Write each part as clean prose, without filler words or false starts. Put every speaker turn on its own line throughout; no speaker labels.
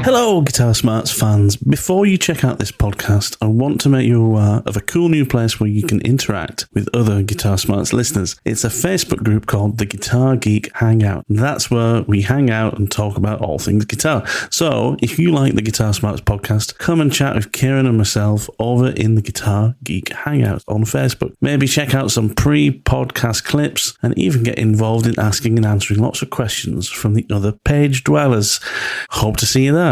Hello, Guitar Smarts fans. Before you check out this podcast, I want to make you aware of a cool new place where you can interact with other Guitar Smarts listeners. It's a Facebook group called the Guitar Geek Hangout. That's where we hang out and talk about all things guitar. So, if you like the Guitar Smarts podcast, come and chat with Kieran and myself over in the Guitar Geek Hangout on Facebook. Maybe check out some pre-podcast clips and even get involved in asking and answering lots of questions from the other page dwellers. Hope to see you there.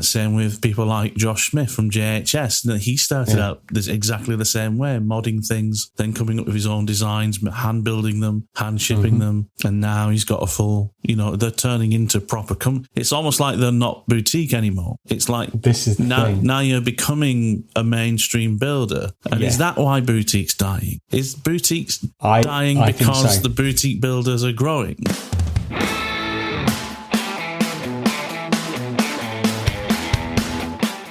Same with people like Josh Smith from JHS. He started out exactly the same way, modding things, then coming up with his own designs, hand building them, hand shipping them, and now he's got a full, they're turning into proper it's almost like they're not boutique anymore. It's like
this is
now you're becoming a mainstream builder. And is that why boutique's dying? Is boutiques dying because the boutique builders are growing?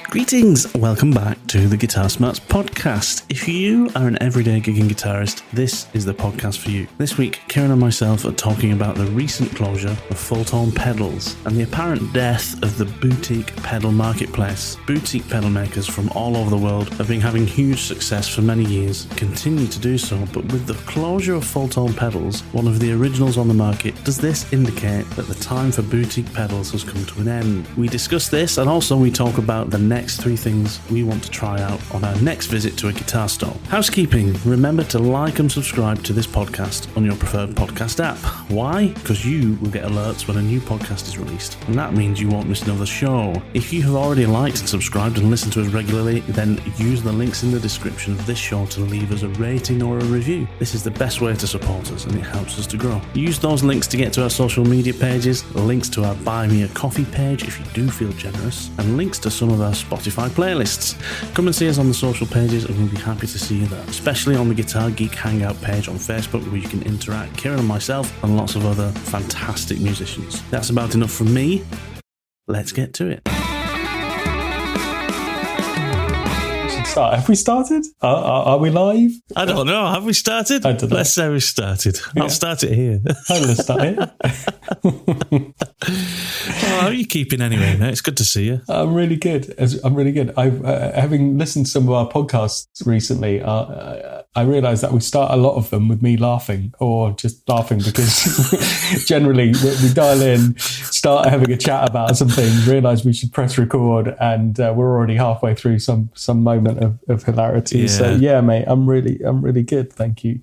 Greetings, welcome back to the Guitar Smarts podcast. If you are an everyday gigging guitarist, this is the podcast for you. This week, Kieran and myself are talking about the recent closure of Fulltone Pedals and the apparent death of the boutique pedal marketplace. Boutique pedal makers from all over the world have been having huge success for many years, continue to do so, but with the closure of Fulltone Pedals, one of the originals on the market, does this indicate that the time for boutique pedals has come to an end? We discuss this, and also we talk about the next 3 things we want to try out on our next visit to a guitar store. Housekeeping, remember to like and subscribe to this podcast on your preferred podcast app. Why? Because you will get alerts when a new podcast is released, and that means you won't miss another show. If you have already liked and subscribed and listened to us regularly, then use the links in the description of this show to leave us a rating or a review. This is the best way to support us, and it helps us to grow. Use those links to get to our social media pages, links to our Buy Me a Coffee page if you do feel generous, and links to some of our Spotify playlists. Come and see us on the social pages and we'll be happy to see you there, especially on the Guitar Geek Hangout page on Facebook where you can interact, Kieran and myself and lots of other fantastic musicians. That's about enough from me. Let's get to it.
Have we started? Are we live?
I don't know. Have we started?
I don't know.
Let's say we started. I'll start it here.
Let's start it.
How are you keeping anyway, mate? It's good to see you.
I'm really good. I've having listened to some of our podcasts recently, I realised that we start a lot of them with me laughing, or just laughing because generally we dial in, start having a chat about something, realise we should press record, and we're already halfway through some moment of hilarity. Yeah. So yeah, mate, I'm really good. Thank you.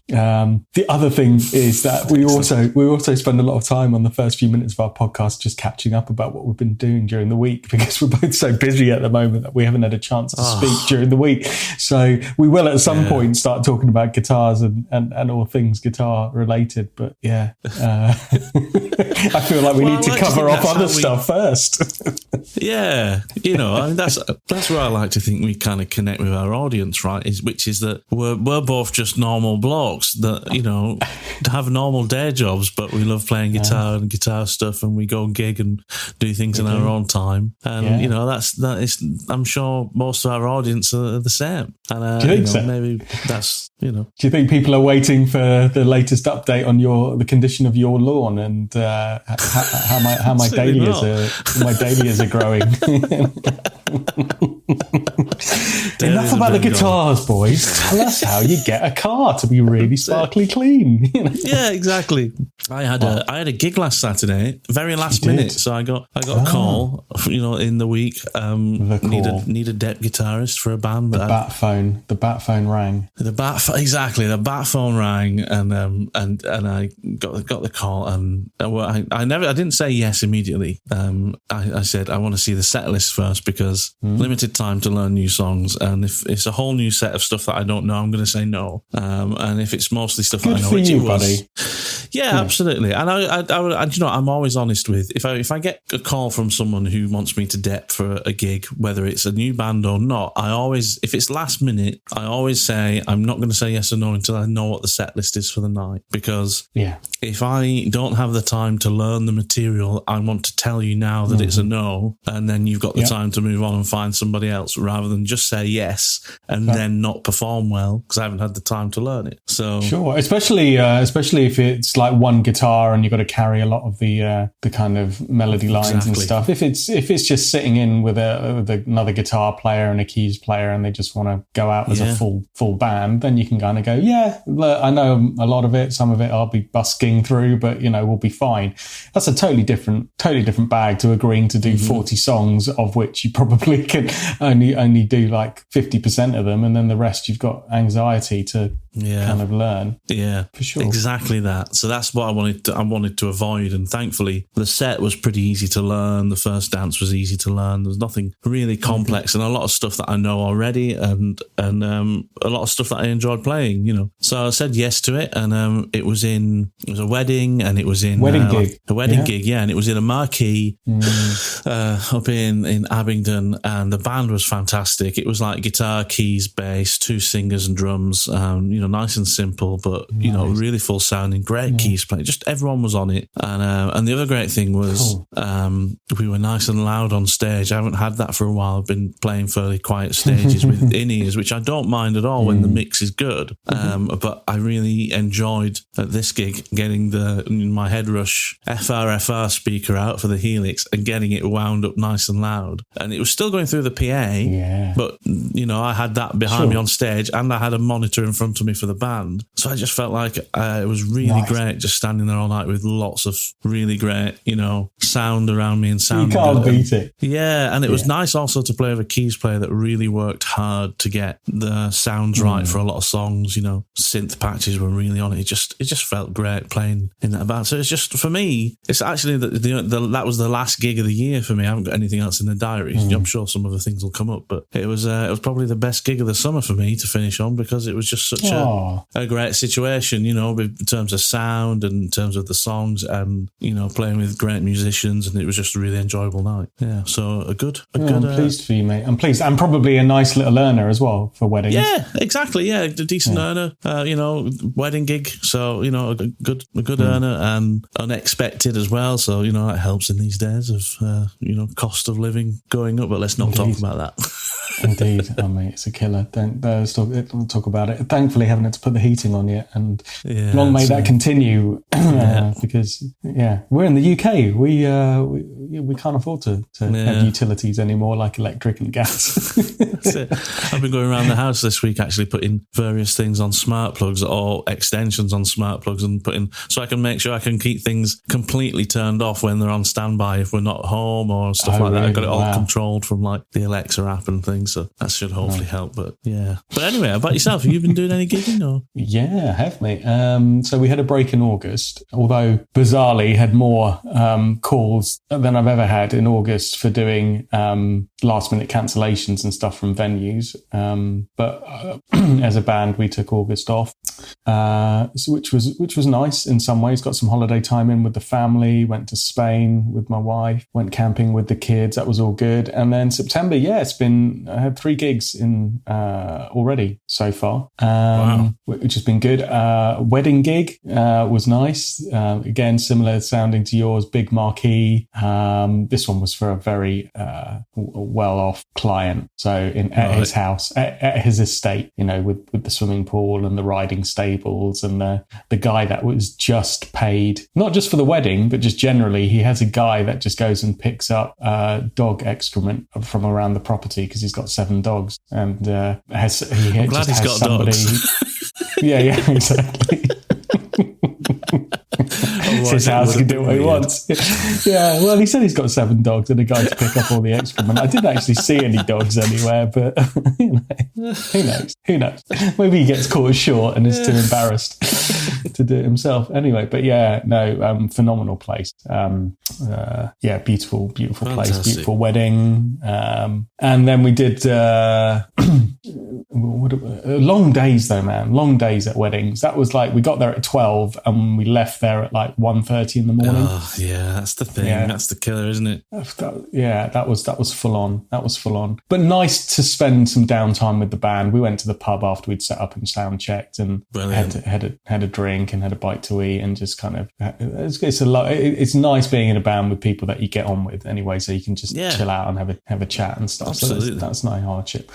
The other thing is that we also spend a lot of time on the first few minutes of our podcast just catching up about what we've been doing during the week, because we're both so busy at the moment that we haven't had a chance to speak during the week. So we will at some point start talking about guitars and all things guitar related. But yeah, I feel like we need to cover off other stuff first.
Yeah, I mean, that's where I like to think we kind of connect with our audience, right? Which is that we're both just normal blokes that have normal day jobs, but we love playing guitar and guitar stuff, and we go gig and do things in our own time. And that is. I'm sure most of our audience are the same. And
do you think so?
Maybe that's
Do you think people are waiting for the latest update on the condition of your lawn and how my dahlias are growing? Enough about the guitars, boys. Tell us how you get a car to be really sparkly clean.
Yeah, exactly. I had a gig last Saturday, very last minute. So I got a call, in the week. Need a dep guitarist for a band.
The bat phone rang.
Exactly. The bat phone rang, and I got the call, and I didn't say yes immediately. I said I want to see the set list first because limited time to learn new songs, and if it's a whole new set of stuff that I don't know, I'm going to say no. And if it's mostly stuff that I know,
which it was, buddy.
Yeah, absolutely. And I'm always honest with if I get a call from someone who wants me to dep for a gig, whether it's a new band or not, if it's last minute, I always say I'm not going to say yes or no until I know what the set list is for the night. Because if I don't have the time to learn the material, I want to tell you now that it's a no, and then you've got the time to move on and find somebody else rather than just say yes and then not perform well because I haven't had the time to learn it. So
sure, especially if it's like one guitar and you've got to carry a lot of the kind of melody lines and stuff. If it's just sitting in with another guitar player and a keys player and they just want to go out as a full band, then you can kind of go, yeah, look, I know a lot of it. Some of it I'll be busking through, but we'll be fine. That's a totally different bag to agreeing to do 40 songs, of which you probably can only do like 50% of them, and then the rest you've got anxiety to kind of learn.
Yeah,
for sure.
Exactly that. So that's what I wanted to avoid. And thankfully, the set was pretty easy to learn. The first dance was easy to learn. There's nothing really complex, and a lot of stuff that I know already, and a lot of stuff that I enjoyed playing. So I said yes to it, and it was a wedding, and it was in a wedding gig, and it was in a marquee up in Abingdon, and the band was fantastic. It was like guitar, keys, bass, 2 singers and drums. Nice and simple, but really full sounding, great keys playing. Just everyone was on it, and the other great thing was we were nice and loud on stage. I haven't had that for a while. I've been playing fairly quiet stages with in-ears, which I don't mind at all when the mix is good. But I really enjoyed at this gig getting my Headrush FR speaker out for the Helix and getting it wound up nice and loud, and it was still going through the PA. But I had that behind me on stage, and I had a monitor in front of me for the band, so I just felt like it was really great just standing there all night with lots of really great sound around me and sound.
You can't beat it.
And it was nice also to play with a keys player that really worked hard to get the sounds right for a lot of songs. Synth patches were really on it. It just felt great playing in that band. So it's just, for me, it's actually that was the last gig of the year for me. I haven't got anything else in the diary. I'm sure some other things will come up, but it was probably the best gig of the summer for me to finish on, because it was just such a great situation, in terms of sound and in terms of the songs, and playing with great musicians, and it was just a really enjoyable night. Yeah, so a good.
I'm pleased for you, mate. I'm pleased, and probably a nice little earner as well for weddings.
Yeah, exactly. Yeah, a decent earner. Wedding gig. So a good earner, and unexpected as well. So that helps in these days of cost of living going up. But let's not talk about that.
Indeed, mate, it's a killer. Don't talk about it. Thankfully, haven't had to put the heating on yet, and long may that continue. Because we're in the UK. We can't afford to have utilities anymore, like electric and gas.
That's it. I've been going around the house this week actually putting various things on smart plugs or extensions on smart plugs, and so I can make sure I can keep things completely turned off when they're on standby if we're not home or stuff like that. I've got it all controlled from like the Alexa app and things, so that should hopefully help. But anyway, how about yourself? Have you been doing any gigging or?
Yeah, I have, mate. So we had a break in August, although bizarrely had more calls than I've ever had in August for doing last minute cancellations and stuff from venues. But as a band, we took August off, which was nice in some ways. Got some holiday time in with the family, went to Spain with my wife, went camping with the kids. That was all good. And then September, I had 3 gigs in already so far, which has been good. Wedding gig was nice. Again, similar sounding to yours, big marquee. This one was for a very well-off client. So at his house, at his estate, with the swimming pool and the riding stables, and the guy that was just paid, not just for the wedding, but just generally, he has a guy that just goes and picks up dog excrement from around the property because he's got 7 dogs, and
I'm glad he's got dogs.
Yeah, exactly. It's his house, he can do what he wants. Yeah, well, he said he's got 7 dogs and a guy to pick up all the excrement. I didn't actually see any dogs anywhere, but who knows? Maybe he gets caught short and is too embarrassed to do it himself. Anyway, but phenomenal place. Beautiful
Fantastic.
Place, beautiful wedding. And then we did long days though, man. Long days at weddings. That was like, we got there at 12 and we left there at like 1:30 in the morning.
Oh, yeah, that's the thing.
Yeah.
That's the killer, isn't it?
That was full on. That was full on. But nice to spend some downtime with the band. We went to the pub after we'd set up and sound checked, and had a drink and had a bite to eat, and just kind of it's nice being in a band with people that you get on with anyway, so you can just chill out and have a chat and stuff.
Absolutely.
So that's no hardship.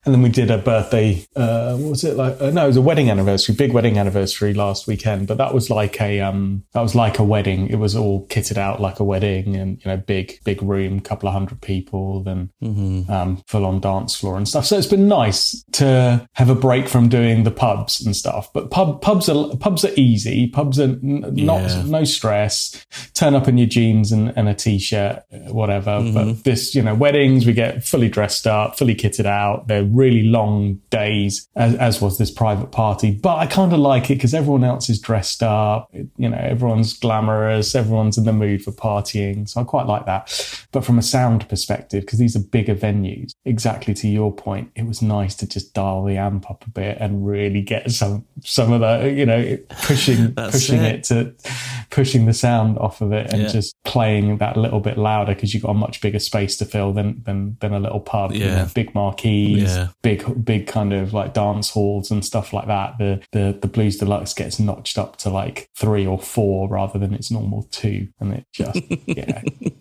And then we did a birthday. What was it like? No, it was a wedding anniversary, big wedding anniversary last weekend. But that was like a wedding. It was all kitted out like a wedding, and big room, couple of hundred people, then full on dance floor and stuff. So it's been nice to have a break from doing the pubs and stuff. But pubs are easy. Pubs are no stress. Turn up in your jeans and a t-shirt, whatever. But this, weddings, we get fully dressed up, fully kitted out. They're really long days, as was this private party. But I kind of like it because everyone else is dressed up. Everyone's glamorous. Everyone's in the mood for partying. So I quite like that. But from a sound perspective, because these are bigger venues, exactly to your point, it was nice to just dial the amp up a bit and really get some of the, pushing the sound off of it and just playing that little bit louder, because you've got a much bigger space to fill than a little pub. Big marquees, big kind of like dance halls and stuff like that. The Blues Deluxe gets notched up to like 3 or 4 rather than its normal 2, and it just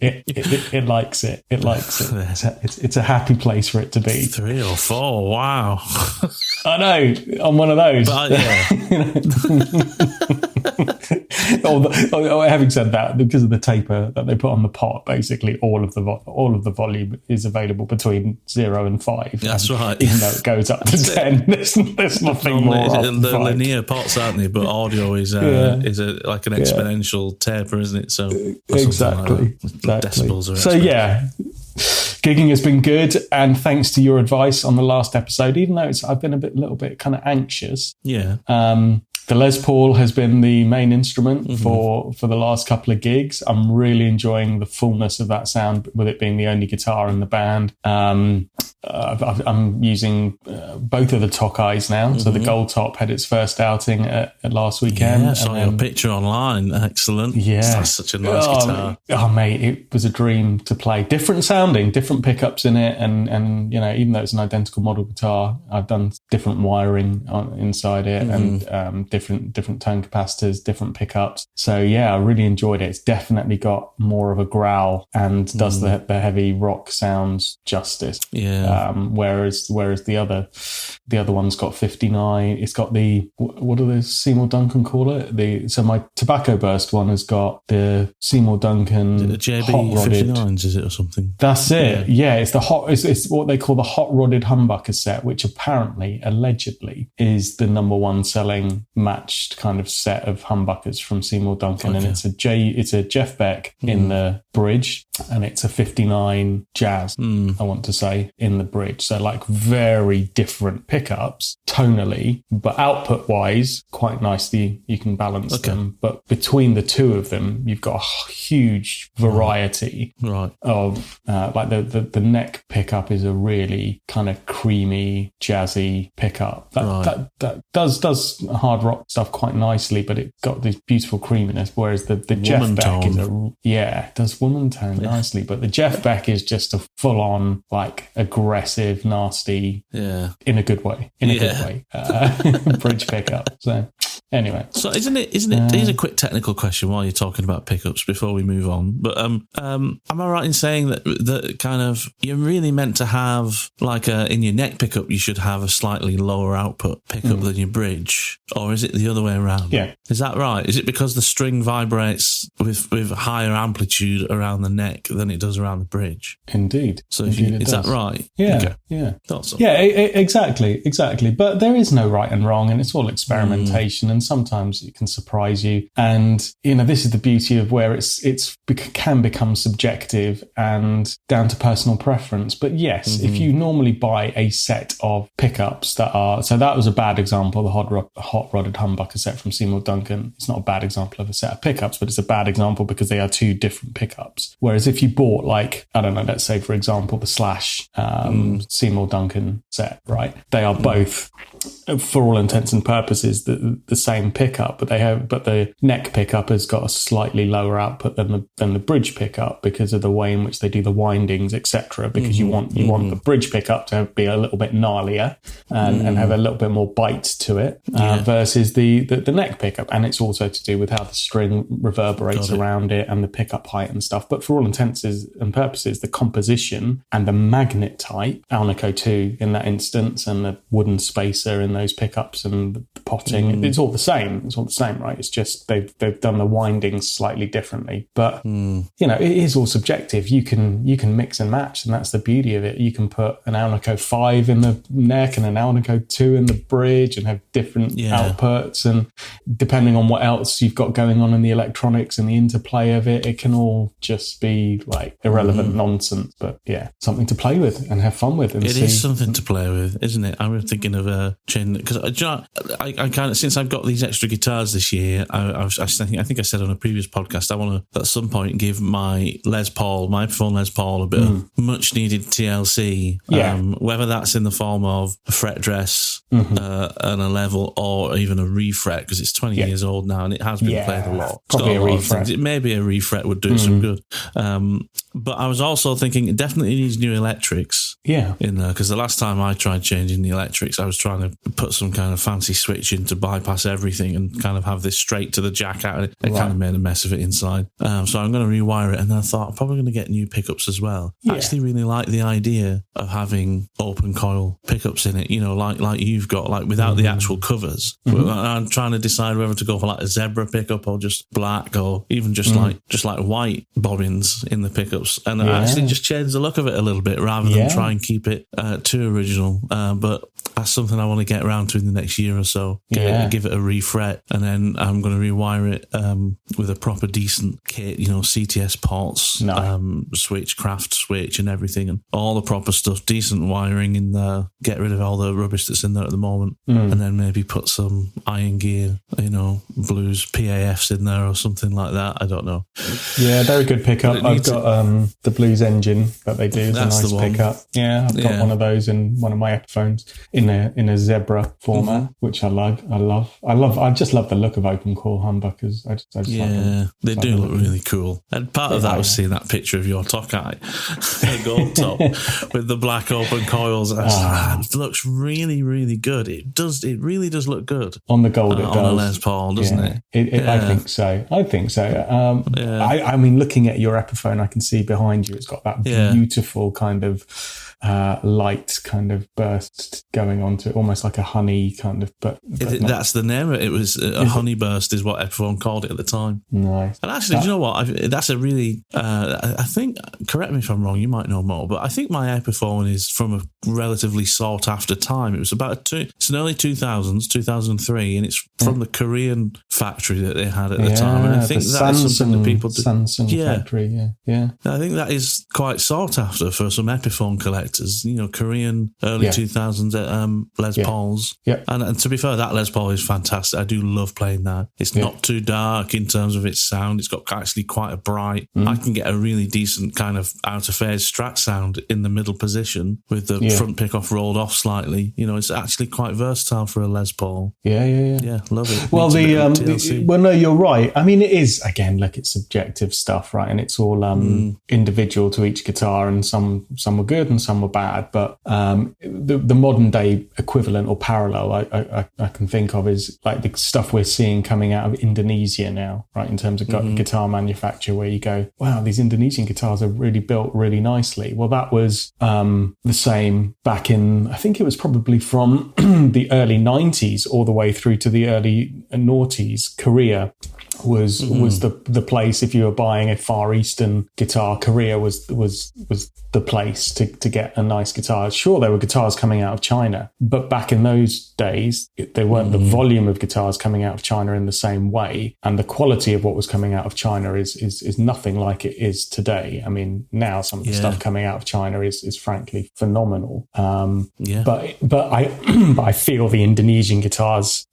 it likes it. It likes it. It's a happy place for it to be.
3 or 4, wow.
I know, I'm one of those.
But,
having said that, because of the taper that they put on the pot, basically all of the volume is available between 0 and 5.
That's right.
Even though it goes up to 10, there's nothing more.
The linear pots, aren't they? But audio is like an exponential taper, isn't it? So
exactly.
Decibels are
so gigging has been good, and thanks to your advice on the last episode, even though I've been a little bit kind of anxious.
Yeah.
The Les Paul has been the main instrument for the last couple of gigs. I'm really enjoying the fullness of that sound, with it being the only guitar in the band. I'm using both of the Tokais now. So the Gold Top had its first outing at last weekend.
Yeah, I saw your picture online. Excellent.
Yeah.
That's such a nice guitar.
Oh, mate, it was a dream to play. Different sounding, different pickups in it. And even though it's an identical model guitar, I've done different wiring inside it and different tone capacitors, different pickups. So yeah, I really enjoyed it. It's definitely got more of a growl and does the heavy rock sounds justice.
Yeah.
Whereas the other one's got 59. It's got the, what do the Seymour Duncan call it? So my Tobacco Burst one has got the Seymour Duncan
the JB 59s, is it, or something?
That's it. Yeah, it's it's what they call the hot rodded humbucker set, which allegedly is the number one selling matched kind of set of humbuckers from Seymour Duncan. Okay. And it's a Jeff Beck in the bridge, and it's a 59 Jazz, I want to say, in the bridge. So like very different pickups tonally, but output wise, quite nicely you can balance them. But between the two of them, you've got a huge variety of like the neck pickup is a really kind of creamy, jazzy pickup that does hard rock stuff quite nicely, but it's got this beautiful creaminess. Whereas the Jeff Beck it does woman tone nicely, but the Jeff Beck is just a full on like aggressive, nasty, in a good way, bridge pickup. So anyway,
so isn't it? Here's a quick technical question while you're talking about pickups before we move on. But am I right in saying that kind of you're really meant to have like in your neck pickup you should have a slightly lower output pickup than your bridge, or is it the other way around?
Yeah, is
that right? Is it because the string vibrates with higher amplitude around the neck than it does around the bridge?
Indeed.
So is that right?
Yeah,
okay.
Yeah.
Thought so.
Yeah, exactly. But there is no right and wrong, and it's all experimentation. And sometimes it can surprise you. And this is the beauty of where it can become subjective and down to personal preference. But yes, if you normally buy a set of pickups that was a bad example, the hot rodded humbucker set from Seymour Duncan. It's not a bad example of a set of pickups, but it's a bad example because they are two different pickups. Whereas if you bought like, I don't know, let's say for example the Slash Seymour Duncan set, right? They are both, for all intents and purposes, the same pickup, but the neck pickup has got a slightly lower output than the bridge pickup because of the way in which they do the windings, etc. Because you want the bridge pickup to be a little bit gnarlier and have a little bit more bite to it versus the neck pickup. And it's also to do with how the string reverberates around it and the pickup height and stuff. But for all intents and purposes, the composition and the magnet type, Alnico 2 in that instance, and the wooden spacer in those pickups and the potting, it's all the same. It's all the same, right? It's just they've done the windings slightly differently. But it is all subjective. You can mix and match, and that's the beauty of it. You can put an Alnico 5 in the neck and an Alnico 2 in the bridge and have different outputs, and depending on what else you've got going on in the electronics and the interplay of it, it can all just be like irrelevant nonsense. But yeah, something to play with and have fun with. And
it is something to play with, isn't it? I was thinking of changing, because I kind of, since I've got these extra guitars this year, I think I said on a previous podcast, I want to at some point give my Epiphone Les Paul a bit of much needed TLC, whether that's in the form of a fret dress and a level or even a refret, because it's 20 years old now and it has been played a lot.
Probably a refret.
Maybe a refret would do some good. But I was also thinking it definitely needs new electrics in there, because the last time I tried changing the electrics, I was trying to put some kind of fancy switch in to bypass everything and kind of have this straight to the jack out. It kind of made a mess of it inside. So I'm going to rewire it. And then I thought I'm probably going to get new pickups as well. I actually really like the idea of having open coil pickups in it, like you've got, like without the actual covers. I'm trying to decide whether to go for like a zebra pickup or just black, or even just like white bobbins in the pickups. And actually just change the look of it a little bit rather than try and keep it too original. But that's something I want to get around to in the next year or so. Give it a refret, and then I'm going to rewire it with a proper decent kit, CTS ports, switch, craft switch and everything, and all the proper stuff, decent wiring in there, get rid of all the rubbish that's in there at the moment, and then maybe put some Iron Gear, blues PAFs in there or something like that. I don't know.
Yeah, very good pickup. I've got the Blues engine that they do. It's a nice pickup. Yeah, I've got one of those in one of my Epiphones in a zebra format, which I love. I just love the look of open coil humbuckers. I just like them.
They do look really cool. And part of that was seeing that picture of your Tokai, the gold top with the black open coils. It looks really, really good. It really does look good
on the gold. It does
on a Les Paul, doesn't it?
I think so. I mean, looking at your Epiphone, I can see behind you, it's got that beautiful kind of light kind of burst going onto it, almost like a honey kind of. But
that's the name of it. It was a honey burst, is what Epiphone called it at the time.
Nice.
And actually, do you know what? That's a really. I think. Correct me if I'm wrong. You might know more, but I think my Epiphone is from a relatively sought after time. It was it's an early 2000s, 2003, and it's from the Korean factory that they had at the time. And I think that is something that people do.
Samsung factory. Yeah.
I think that is quite sought after for some Epiphone collectors. Korean early 2000s Les Pauls.
Yeah.
And to be fair, that Les Paul is fantastic. I do love playing that. It's not too dark in terms of its sound. It's got actually quite a bright. I can get a really decent kind of out of phase Strat sound in the middle position with the front pickoff rolled off slightly. It's actually quite versatile for a Les Paul.
Yeah,
love it.
Well, no, you're right. I mean, it is, again, look, it's subjective stuff, right? And it's all individual to each guitar, and some were good and some were bad. But the modern day equivalent or parallel I can think of is like the stuff we're seeing coming out of Indonesia now, right? In terms of guitar manufacture, where you go, wow, these Indonesian guitars are really built really nicely. Well, that was the same back in, I think it was probably from the early 90s all the way through to the early noughties. Korea was the place. If you were buying a Far Eastern guitar, Korea was the place to get a nice guitar. Sure, there were guitars coming out of China, but back in those days, there weren't the volume of guitars coming out of China in the same way, and the quality of what was coming out of China is nothing like it is today. I mean, now some of the stuff coming out of China is frankly phenomenal. But I feel the Indonesian guitars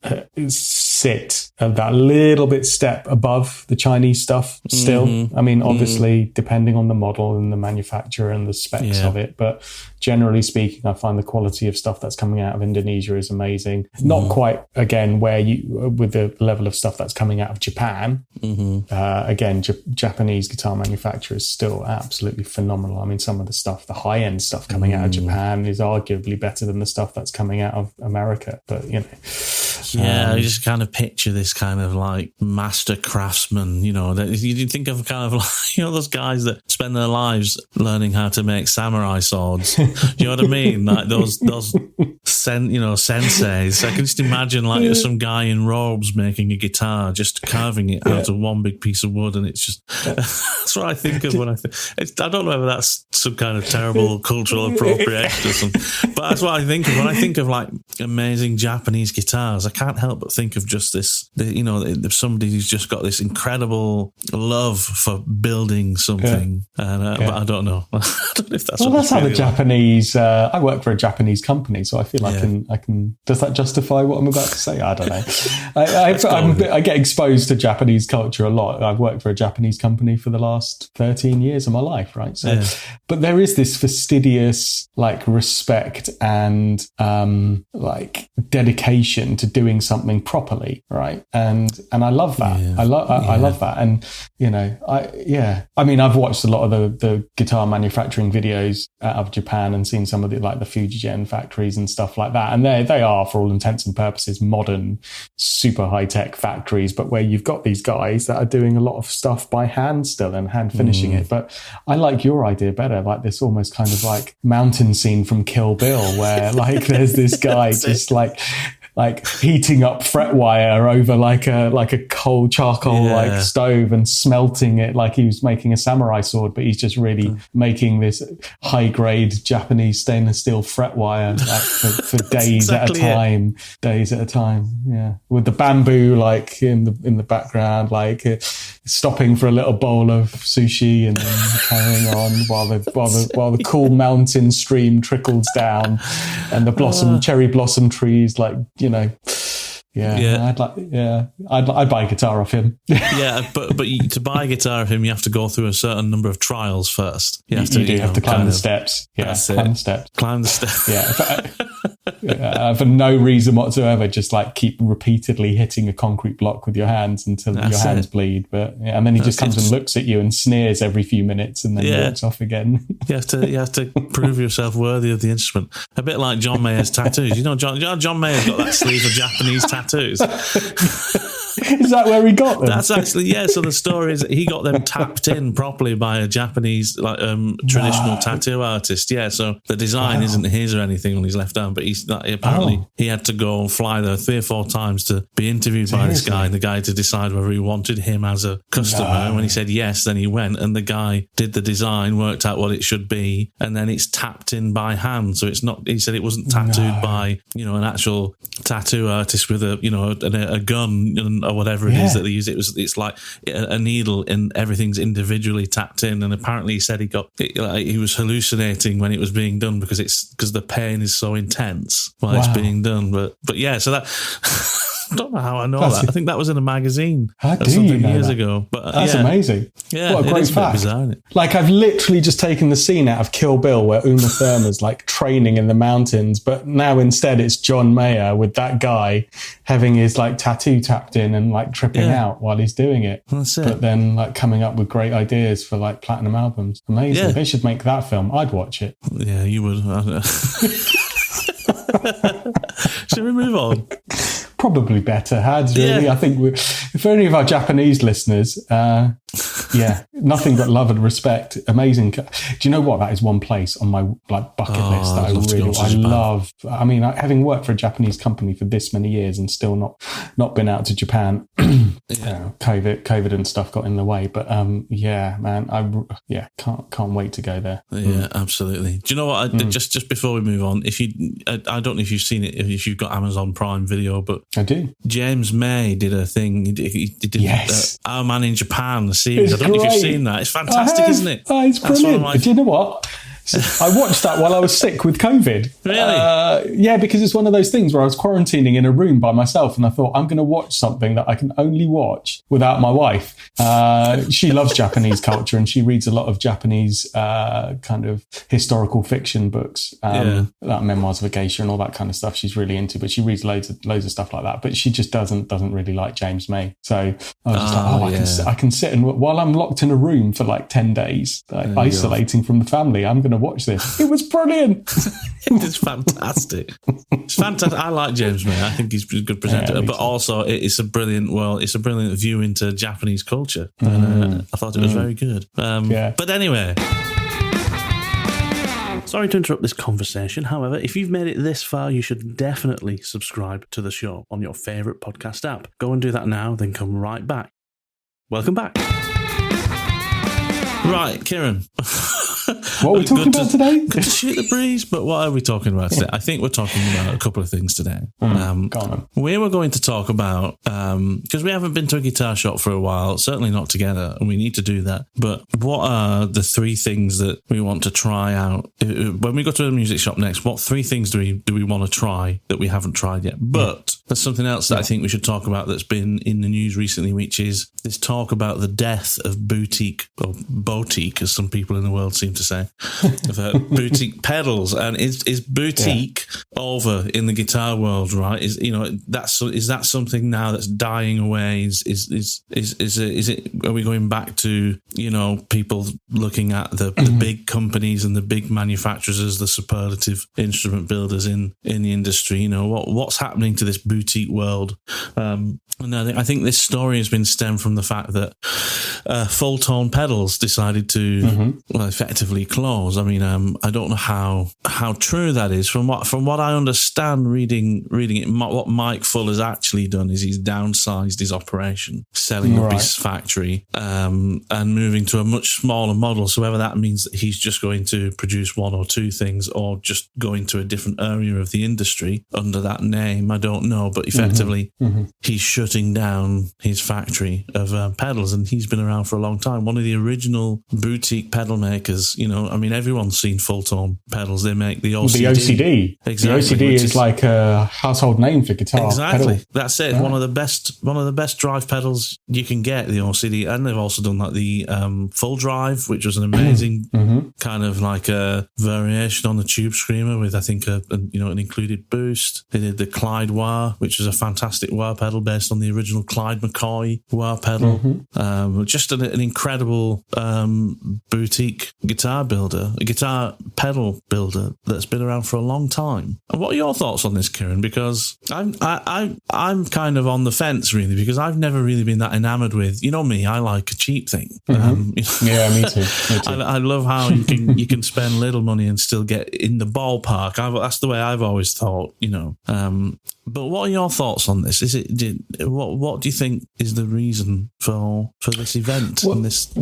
sit that little bit step above the Chinese stuff still. I mean, obviously, depending on the model and the manufacturer and the specs of it, but generally speaking, I find the quality of stuff that's coming out of Indonesia is amazing. Not quite, again, with the level of stuff that's coming out of Japan. Again, Japanese guitar manufacturers still absolutely phenomenal. I mean, some of the stuff, the high-end stuff coming out of Japan is arguably better than the stuff that's coming out of America. But, you know.
Yeah, I just kind of picture this kind of like master craftsman, you know, that you think of kind of like, you know, those guys that spend their lives learning how to make samurai swords. Do you know what I mean? Like those senseis. I can just imagine like some guy in robes making a guitar, just carving it out of one big piece of wood. And it's just, that's what I think of when I think, I don't know whether that's some kind of terrible cultural appropriation or something, but that's what I think of when I think of like amazing Japanese guitars. I can't help but think of just this, you know, somebody who's just got this incredible love for building something. And, but I don't know. I don't know if that's
that's how the Japanese. I work for a Japanese company, so I feel I can. Does that justify what I'm about to say? I don't know. I get exposed to Japanese culture a lot. I've worked for a Japanese company for the last 13 years of my life, right? So, but there is this fastidious like respect and like dedication to doing something properly, right? And I love that. I love that. And you know, I mean, I've watched a lot of the guitar manufacturing videos out of Japan and seen some of the like the Fujigen factories and stuff like that. And they are, for all intents and purposes, modern, super high tech factories, but where you've got these guys that are doing a lot of stuff by hand still and hand finishing it. But I like your idea better, like this almost kind of like mountain scene from Kill Bill, where like there's this guy just like heating up fret wire over like a coal charcoal like stove and smelting it like he was making a samurai sword, but he's just really making this high grade Japanese stainless steel fret wire like for days at a time. Yeah, with the bamboo like in the background, like stopping for a little bowl of sushi and then carrying on while the cool mountain stream trickles down and the cherry blossom trees, like, you know. I'd buy a guitar off him.
but to buy a guitar off him, you have to go through a certain number of trials first. You have to
climb the steps. Climb the steps. For no reason whatsoever, just like keep repeatedly hitting a concrete block with your hands until your hands bleed. But and then he just comes and looks at you and sneers every few minutes and then walks off again.
You have to prove yourself worthy of the instrument. A bit like John Mayer's tattoos. You know, John Mayer's got that sleeve of Japanese tattoos.
Is that where he got them?
That's actually, so the story is that he got them tapped in properly by a Japanese like traditional tattoo artist. So the design isn't his or anything on his left arm, but apparently he had to go and fly there 3 or 4 times to be interviewed by this guy, and the guy to decide whether he wanted him as a customer. And when he said yes, then he went, and the guy did the design, worked out what it should be, and then it's tapped in by hand. So it's not, he said it wasn't tattooed by, you know, an actual tattoo artist with a gun or whatever it is that they use. It's like a needle and everything's individually tapped in. And apparently he said he was hallucinating when it was being done because the pain is so intense while it's being done. But so that I don't know how I know that. I think that was in a magazine years ago. But
that's amazing.
Yeah,
what a great fact.
Bizarre, isn't it?
Like, I've literally just taken the scene out of Kill Bill where Uma Thurman's like training in the mountains, but now instead it's John Mayer with that guy having his like tattoo tapped in and like tripping out while he's doing it.
That's it.
But then like coming up with great ideas for like platinum albums. Amazing. They should make that film. I'd watch it.
Yeah, you would. Should we move on?
Probably better, Hads, really. I think for any of our Japanese listeners, nothing but love and respect. Amazing. Do you know what? That is one place on my like bucket list that I love. I mean, having worked for a Japanese company for this many years and still not been out to Japan. COVID and stuff got in the way, but man, can't wait to go there.
Yeah, absolutely. Do you know what? Just before we move on, I don't know if you've seen it, if you've got Amazon Prime Video, but
I do.
James May did a thing. He did Our Man in Japan, the series. I don't know if you've seen that. It's fantastic, isn't it?
Oh, it's brilliant. Do you know what? So I watched that while I was sick with COVID.
Really?
Yeah, because it's one of those things where I was quarantining in a room by myself, and I thought, I'm going to watch something that I can only watch without my wife. She loves Japanese culture, and she reads a lot of Japanese kind of historical fiction books, like Memoirs of a Geisha and all that kind of stuff. She's really into, but she reads loads of stuff like that. But she just doesn't really like James May. So I was just I can sit and while I'm locked in a room for like 10 days, isolating from the family, I'm going to watch this. It was brilliant.
It's fantastic. It's fantastic. I like James May. I think he's a good presenter, but also it's a brilliant view into Japanese culture. And I thought it was very good. But anyway, sorry to interrupt this conversation. However, if you've made it this far, you should definitely subscribe to the show on your favourite podcast app. Go and do that now, then come right back. Welcome back. Right, Kieran.
What are we talking about today?
Good to shoot the breeze, but what are we talking about today? I think we're talking about a couple of things today.
Go on.
We were going to talk about, because we haven't been to a guitar shop for a while, certainly not together, and we need to do that. But what are the 3 things that we want to try out? When we go to a music shop next, what 3 things do we want to try that we haven't tried yet? But there's something else that I think we should talk about that's been in the news recently, which is this talk about the death of boutique, or boutique, as some people in the world seem to say, of boutique pedals. And is boutique over in the guitar world, right? Is that something now that's dying away? Is it? Are we going back to people looking at the big companies and the big manufacturers as the superlative instrument builders in the industry? What's happening to this boutique world? And I think this story has been stemmed from the fact that Fulltone Pedals decided to effectively close. I mean, I don't know how true that is. From what I understand, reading it, what Mike Full has actually done is he's downsized his operation, selling up his factory, and moving to a much smaller model. So whether that means that he's just going to produce 1 or 2 things, or just go into a different area of the industry under that name, I don't know. But effectively, he's shutting down his factory of pedals, and he's been around for a long time. One of the original boutique pedal makers. I mean, everyone's seen Fulltone Pedals. They make the OCD.
The OCD.
Exactly.
The OCD is like a household name for guitar.
Exactly.
Pedal.
That's it. Yeah. One of the best drive pedals you can get, the OCD. And they've also done like the Full Drive, which was an amazing kind of like a variation on the Tube Screamer with, I think, an included boost. They did the Clyde wah, which is a fantastic wah pedal based on the original Clyde McCoy wah pedal. Just an incredible boutique guitar builder, a guitar pedal builder that's been around for a long time. And what are your thoughts on this, Kieran? Because I'm kind of on the fence, really, because I've never really been that enamored with, me, I like a cheap thing.
Yeah, me too.
I love how you can spend little money and still get in the ballpark. That's the way I've always thought, But what are your thoughts on this? What do you think is the reason for this event and this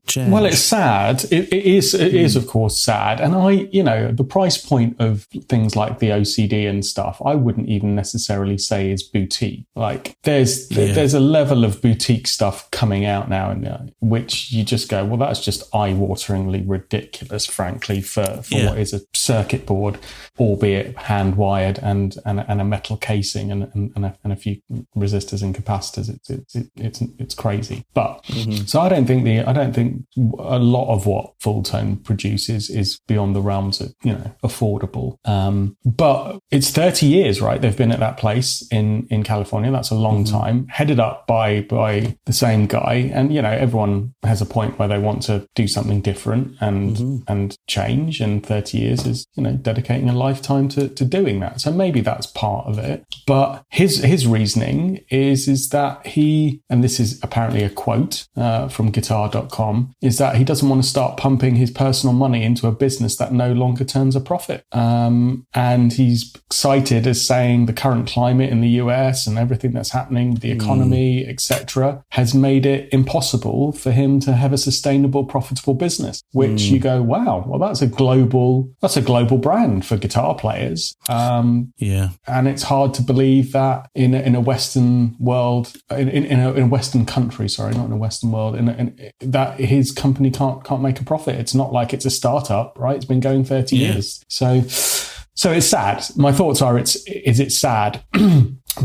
change?
Well, it's sad. It is of course sad. And the price point of things like the OCD and stuff, I wouldn't even necessarily say is boutique. Like there's a level of boutique stuff coming out now, which you just go, well, that's just eye-wateringly ridiculous, frankly, for what is a circuit board, albeit hand-wired and a metal casing and a few resistors and capacitors. It's crazy. But so I don't think a lot of what Fulltone produces is beyond the realms of affordable. But it's 30 years, right? They've been at that place in California. That's a long time. Headed up by the same guy, and everyone has a point where they want to do something different and change. And 30 years is dedicating a lifetime to doing that. So maybe that's part of it. But his reasoning is that he, and this is apparently a quote from guitar.com, is that he doesn't want to start pumping his personal money into a business that no longer turns a profit. And he's cited as saying the current climate in the US and everything that's happening with the economy, etc., has made it impossible for him to have a sustainable, profitable business, which you go, wow, well, that's a global brand for guitar players. And it's hard to believe that in a Western world, in a Western country, sorry, not in a Western world, that his company can't make a profit. It's not like it's a startup, right? It's been going 30 years. So it's sad. My thoughts are, it's sad.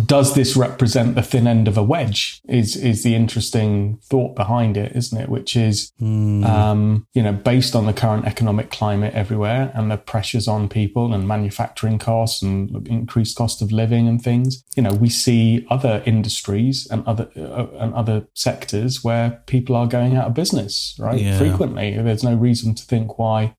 Does this represent the thin end of a wedge? Is the interesting thought behind it, isn't it? Which is, based on the current economic climate everywhere and the pressures on people and manufacturing costs and increased cost of living and things. We see other industries and other sectors where people are going out of business, right? Yeah. Frequently, there's no reason to think why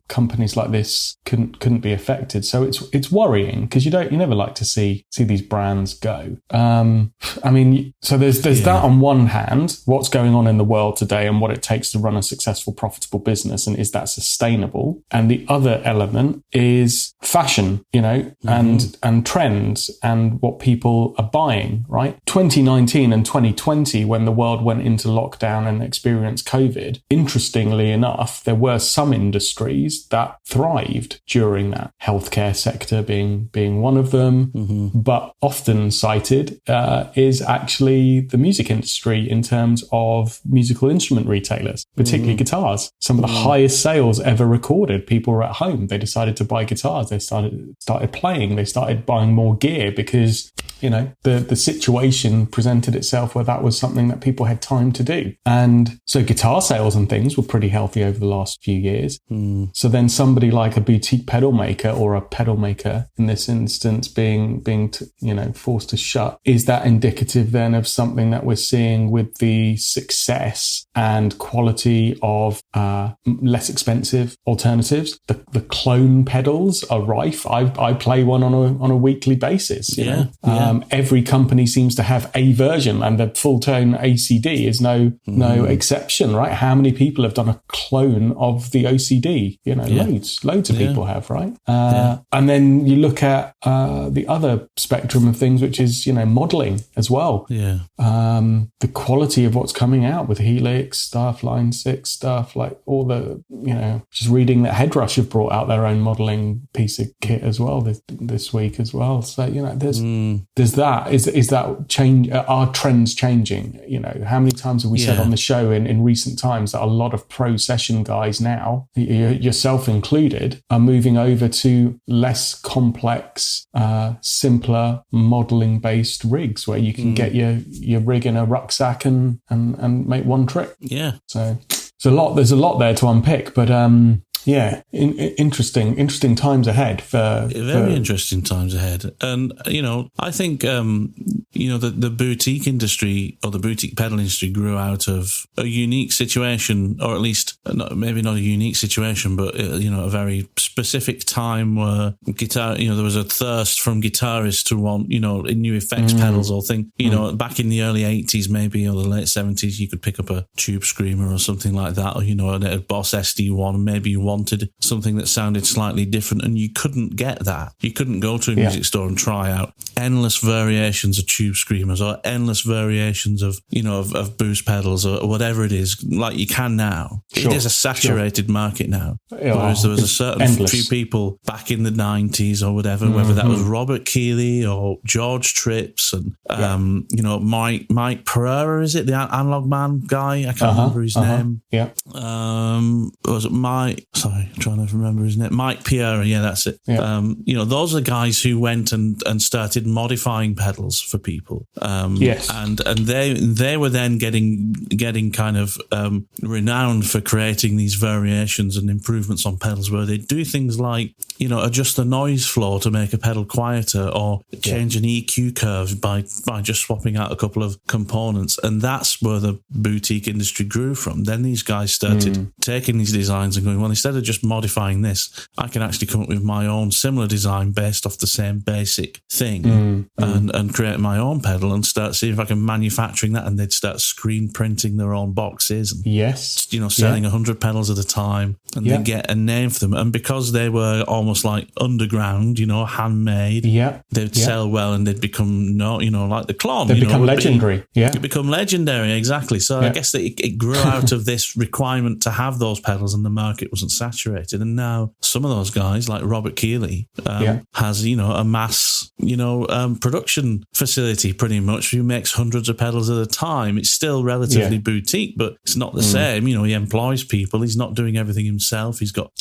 companies like this couldn't be affected. So it's worrying because you never like to see these brands go. So there's that on one hand, what's going on in the world today and what it takes to run a successful, profitable business, and is that sustainable? And the other element is fashion, and trends and what people are buying, right? 2019 and 2020, when the world went into lockdown and experienced COVID, interestingly enough, there were some industries that thrived during that, healthcare sector being one of them, but often cited is actually the music industry in terms of musical instrument retailers, particularly guitars. Some of the highest sales ever recorded. People were at home. They decided to buy guitars. They started playing. They started buying more gear because, the situation presented itself where that was something that people had time to do. And so guitar sales and things were pretty healthy over the last few years. So then somebody like a boutique pedal maker or a pedal maker in this instance being forced to shut, is that indicative then of something that we're seeing with the success and quality of less expensive alternatives? The clone pedals are rife. I play one on a weekly basis. Every company seems to have a version, and the Fulltone ACD is no exception, right? How many people have done a clone of the OCD? Loads of people have, right? And then you look at the other spectrum of things, which is modeling as well. The quality of what's coming out with Helix stuff, Line 6 stuff, like all the just reading that Headrush have brought out their own modeling piece of kit as well this week as well. So there's that. Is that change? Are trends changing? How many times have we said on the show in recent times that a lot of pro session guys now, yourself included, are moving over to less complex, simpler modeling based rigs where you can get your rig in a rucksack and make one trip. So there's a lot there to unpick, but interesting times ahead
very interesting times ahead. And I think the boutique industry, or the boutique pedal industry, grew out of a unique situation, or at least maybe not a unique situation, but a very specific time where guitar, there was a thirst from guitarists to want new effects pedals or thing. Back in the early 80s maybe, or the late 70s, you could pick up a Tube Screamer or something like that, or a Boss SD1, and maybe you wanted something that sounded slightly different, and you couldn't get that. You couldn't go to a music store and try out endless variations of Tube Screamers or endless variations of of boost pedals or whatever it is, like you can now. It is a saturated market now. Whereas there was a certain few people back in the 90s or whatever, whether that was Robert Keeley or George Tripps and Mike Pereira, is it the Analog Man guy? I can't remember his name. Was it Mike? Sorry, I'm trying to remember his name. Mike Pereira, that's it. Those are guys who went and started modifying pedals for people. And they were then getting kind of renowned for creating these variations and improvements on pedals where they do things like adjust the noise floor to make a pedal quieter, or change an EQ curve by just swapping out a couple of components. And that's where the boutique industry grew from. Then these guys started taking these designs and going, well, instead of just modifying this, I can actually come up with my own similar design based off the same basic thing and create my own pedal and start seeing if I can manufacturing that. And they'd start screen printing their own boxes and selling 100 pedals at a time, and then get a name for them. And because they were almost almost like underground, handmade.
Yeah.
They'd sell well and they'd become, like the Klon.
They'd become legendary.
They'd become legendary, exactly. So I guess that it grew out of this requirement to have those pedals, and the market wasn't saturated. And now some of those guys, like Robert Keeley, has, a mass, production facility pretty much, who makes hundreds of pedals at a time. It's still relatively boutique, but it's not the same. He employs people. He's not doing everything himself. He's got,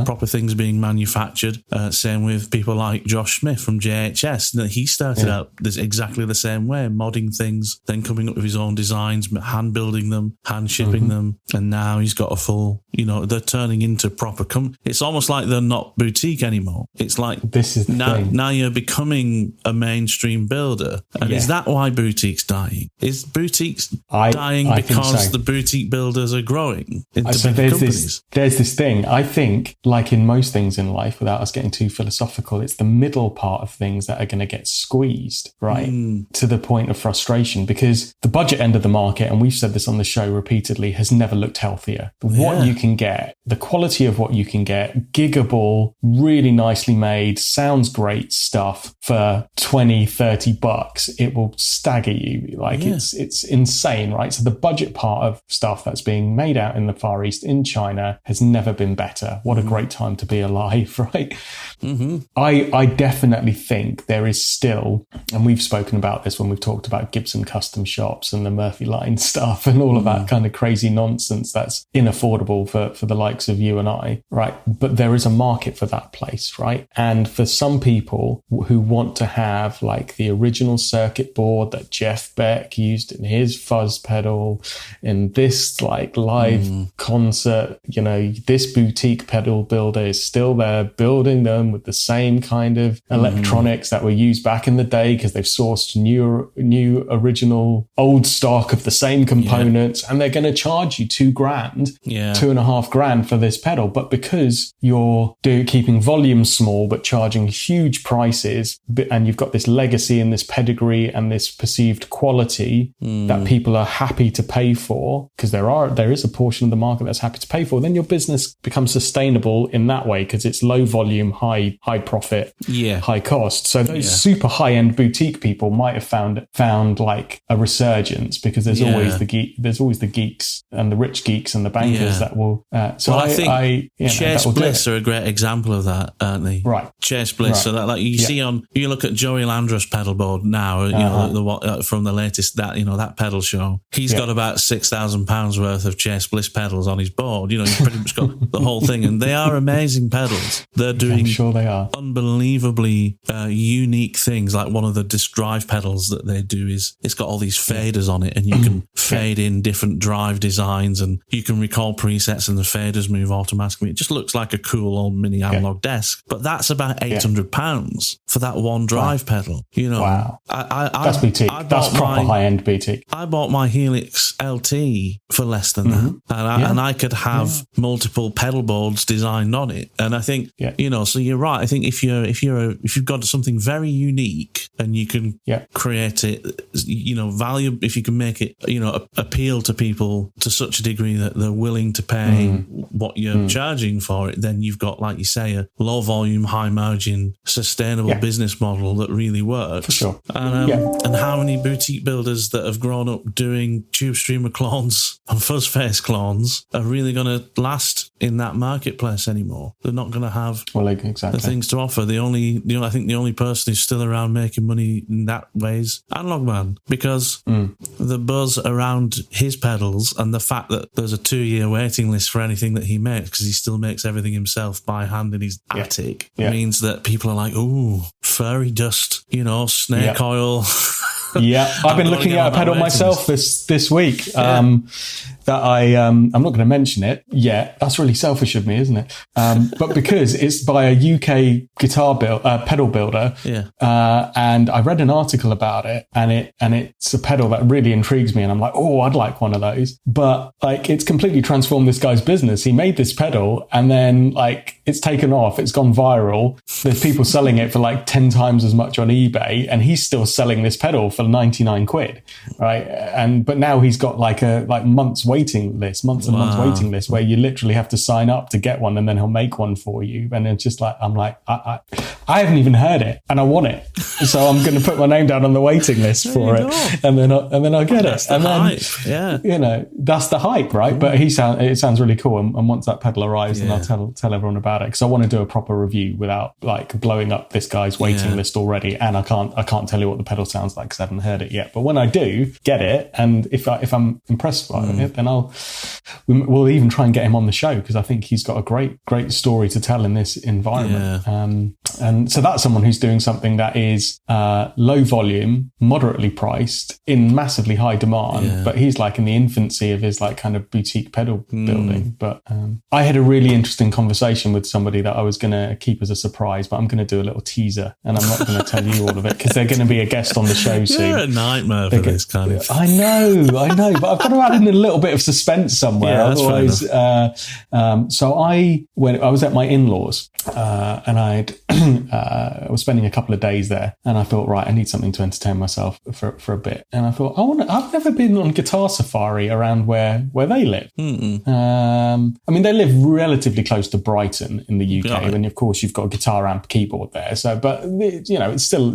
proper things being manufactured. Same with people like Josh Smith from JHS. He started out exactly the same way, modding things, then coming up with his own designs, hand building them, hand shipping them. And now he's got a full, they're turning into proper it's almost like they're not boutique anymore. It's like
this is
now you're becoming a mainstream builder. And is that why boutiques dying? Is boutiques dying because the boutique builders are growing into
so
big companies?
There's this thing. I think, like in most things in life, without us getting too philosophical, it's the middle part of things that are going to get squeezed, right? To the point of frustration, because the budget end of the market, and we've said this on the show repeatedly, has never looked healthier. What you can get, the quality of what you can get, giggable, really nicely made, sounds great stuff for $20-$30, it will stagger you. Like it's insane, right? So the budget part of stuff that's being made out in the Far East, in China, has never been better. What a great time to be alive, right? I definitely think there is still, and we've spoken about this when we've talked about Gibson custom shops and the Murphy line stuff and all of that kind of crazy nonsense that's inaffordable for the likes of you and I, right? But there is a market for that place, right? And for some people who want to have like the original circuit board that Jeff Beck used in his fuzz pedal, in this like live concert, this boutique pedal builder is still there building them with the same kind of electronics that were used back in the day, because they've sourced new original old stock of the same components, and they're going to charge you $2,000, $2,500 for this pedal. But because you're keeping volumes small but charging huge prices, and you've got this legacy and this pedigree and this perceived quality that people are happy to pay for, because there is a portion of the market that's happy to pay for, then your business becomes sustainable in that way, because it's low volume, high profit, high cost. So those super high end boutique people might have found like a resurgence, because there's always the geeks and the rich geeks and the bankers that will.
I think Chase Bliss are a great example of that, aren't they?
Right.
Chase Bliss. Right. So that, like you see you look at Joey Landrus pedalboard now, from the latest that pedal show. He's got about £6,000 worth of Chase Bliss pedals on his board. He's pretty much got the whole thing, and they are amazing pedals. They're doing,
I'm sure they are,
unbelievably unique things. Like one of the disc drive pedals that they do is it's got all these faders on it, and you can fade in different drive designs, and you can recall presets, and the faders move automatically. It just looks like a cool old mini analog desk, but that's about £800 for that one drive pedal.
Wow. That's boutique. That's proper high-end boutique.
I bought my Helix LT for less than that, and I could have multiple pedal boards designed on it. And I think so you're right. I think if you've got something very unique and you can create it, value, if you can make it, appeal to people to such a degree that they're willing to pay what you're charging for it, then you've got, like you say, a low volume, high margin, sustainable business model that really works.
For sure.
And how many boutique builders that have grown up doing tube streamer clones and fuzz face clones are really going to last in that marketplace anymore? They're not going to have the things to offer. I think the only person who's still around making money in that way is Analog Man, because the buzz around his pedals and the fact that there's a 2-year waiting list for anything that he makes, because he still makes everything himself by hand in his attic, means that people are like, ooh, furry dust, snake oil.
I've been looking at a pedal myself this week. That I'm not going to mention it yet. That's really selfish of me, isn't it? But because it's by a UK pedal builder, and I read an article about it, and it's a pedal that really intrigues me, and I'm like, oh, I'd like one of those. But like, it's completely transformed this guy's business. He made this pedal, and then like, it's taken off. It's gone viral. There's people selling it for like 10 times as much on eBay, and he's still selling this pedal for 99 quid, right? But now he's got like months and months waiting list where you literally have to sign up to get one, and then he'll make one for you. And it's just like, I'm like, I haven't even heard it and I want it. So I'm going to put my name down on the waiting list for it. And then I'll get it.
The hype. Yeah.
You know, that's the hype, right? But it sounds really cool. And once that pedal arrives, then I'll tell everyone about it. Cause I want to do a proper review without like blowing up this guy's waiting list already. And I can't tell you what the pedal sounds like because I haven't heard it yet. But when I do get it, and if I'm impressed by it, then we'll even try and get him on the show, because I think he's got a great story to tell in this environment. And so that's someone who's doing something that is low volume, moderately priced, in massively high demand, but he's like in the infancy of his like kind of boutique pedal building. But I had a really interesting conversation with somebody that I was going to keep as a surprise, but I'm going to do a little teaser, and I'm not going to tell you all of it because they're going to be a guest on the show soon.
You're a nightmare for this kind of.
I know, but I've got to add in a little bit of suspense somewhere. Otherwise, so I was at my in-laws, and I was spending a couple of days there, and I thought, right, I need something to entertain myself for a bit. And I thought, I've never been on guitar safari around where they live. I mean, they live relatively close to Brighton in the UK, and of course you've got a guitar amp keyboard there. So, but you know, it's still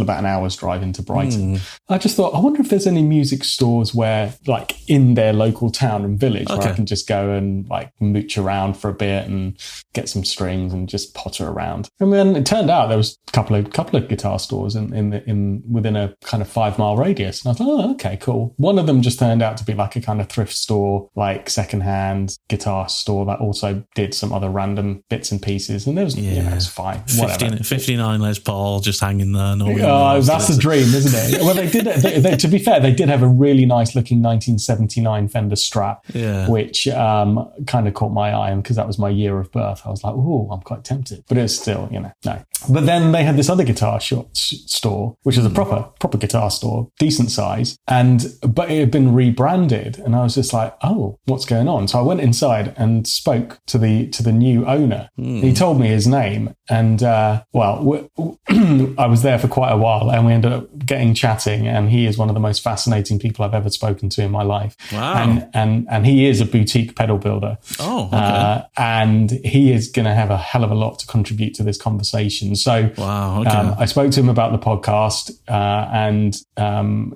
about an hour's drive into Brighton. I just thought, I wonder if there's any music stores where, like, in their local town and village, where I can just go and like mooch around for a bit and get some strings and just potter around. And then it turned out there was a couple of guitar stores within a kind of 5-mile radius. And I thought, oh, okay, cool. One of them just turned out to be like a kind of thrift store, like secondhand guitar store that also did some other random bits and pieces. And there was, you know, it was fine.
59 Les Paul just hanging there.
That's the dream, isn't it? Well, they did. To be fair, they did have a really nice looking 1979 Fender Strat, which kind of caught my eye, and because that was my year of birth, I was like, oh, I'm quite tempted. But it was still, you know, no. But then they had this other guitar store, which is a proper guitar store, decent size, but it had been rebranded, and I was just like, oh, what's going on? So I went inside and spoke to the new owner. He told me his name, and I was there for quite a while, and we ended up getting chatting, and he is one of the most fascinating people I've ever spoken to in my life.
Wow.
And he is a boutique pedal builder.
Oh, okay.
And he is going to have a hell of a lot to contribute to this conversation. So I spoke to him about the podcast, and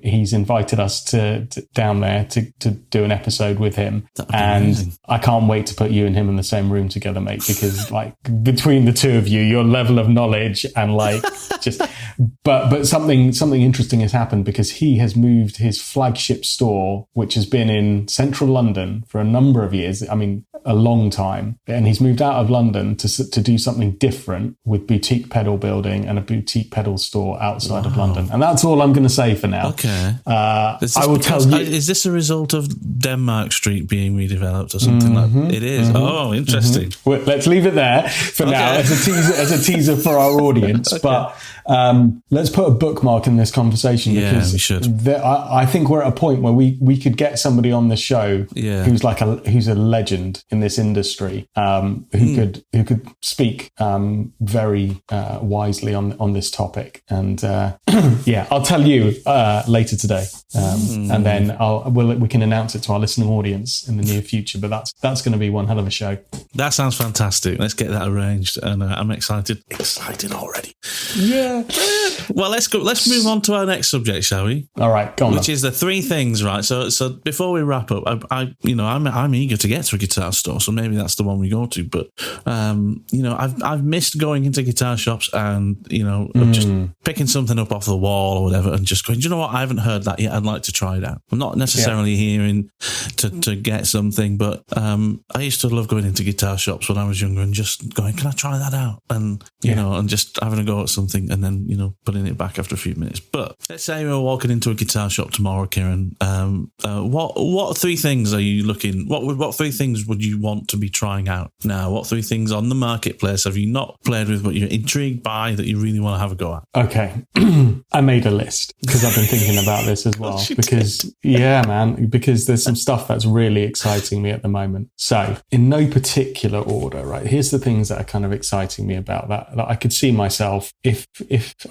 he's invited us to down there to do an episode with him. And amazing. I can't wait to put you and him in the same room together, mate, because like between the two of you, your level of knowledge and like just, but something interesting has happened, because he has moved his flagship store, which has been in central London for a number of years. I mean, a long time. And he's moved out of London to do something different with boutique pedal building and a boutique pedal store outside of London. And that's all I'm going to say for now.
Okay.
I will tell you.
Is this a result of Denmark Street being redeveloped or something like it is? Oh, interesting.
Well, let's leave it there for now as a teaser for our audience. But let's put a bookmark in this conversation, because
we should.
I think we're at a point where we could get somebody on the show who's like who's a legend in this industry, who could speak very wisely on this topic. And I'll tell you later today, and then we can announce it to our listening audience in the near future. But that's going to be one hell of a show.
That sounds fantastic. Let's get that arranged, and I'm excited already. Yeah. Well, let's move on to our next subject, shall we?
All right, go on.
Which is the 3 things, right? So before we wrap up, I'm eager to get to a guitar store, so maybe that's the one we go to. But I've missed going into guitar shops and just picking something up off the wall or whatever, and just going, do you know what? I haven't heard that yet. I'd like to try it out. I'm not necessarily hearing to get something, but I used to love going into guitar shops when I was younger and just going, can I try that out? And and just having a go at something, and then putting it back after a few minutes. But let's say we're walking into a guitar shop tomorrow, Kieran. What 3 things are you looking? What 3 things would you want to be trying out now? What 3 things on the marketplace have you not played with but you're intrigued by that you really want to have a go at?
Okay. I made a list because I've been thinking about this as well. Because there's some stuff that's really exciting me at the moment. So in no particular order, right? Here's the things that are kind of exciting me about that I could see myself, if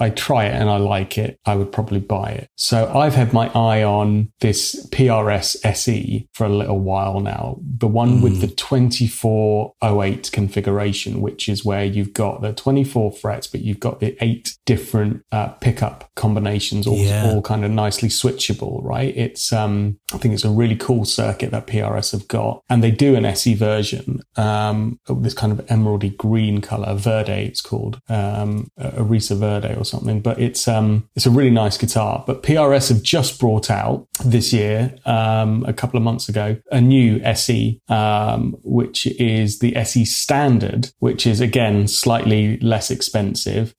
I try it and I like it, I would probably buy it. So I've had my eye on this PRS SE for a little while now. The one with the 2408 configuration, which is where you've got the 24 frets, but you've got the 8 different pickup combinations, all kind of nicely switchable, right? It's I think it's a really cool circuit that PRS have got, and they do an SE version, this kind of emeraldy green color, Verde it's called, Arisa Verde or something, but it's a really nice guitar. But PRS have just brought out this year, a couple of months ago, a new SE, which is the SE Standard, which is again slightly less expensive,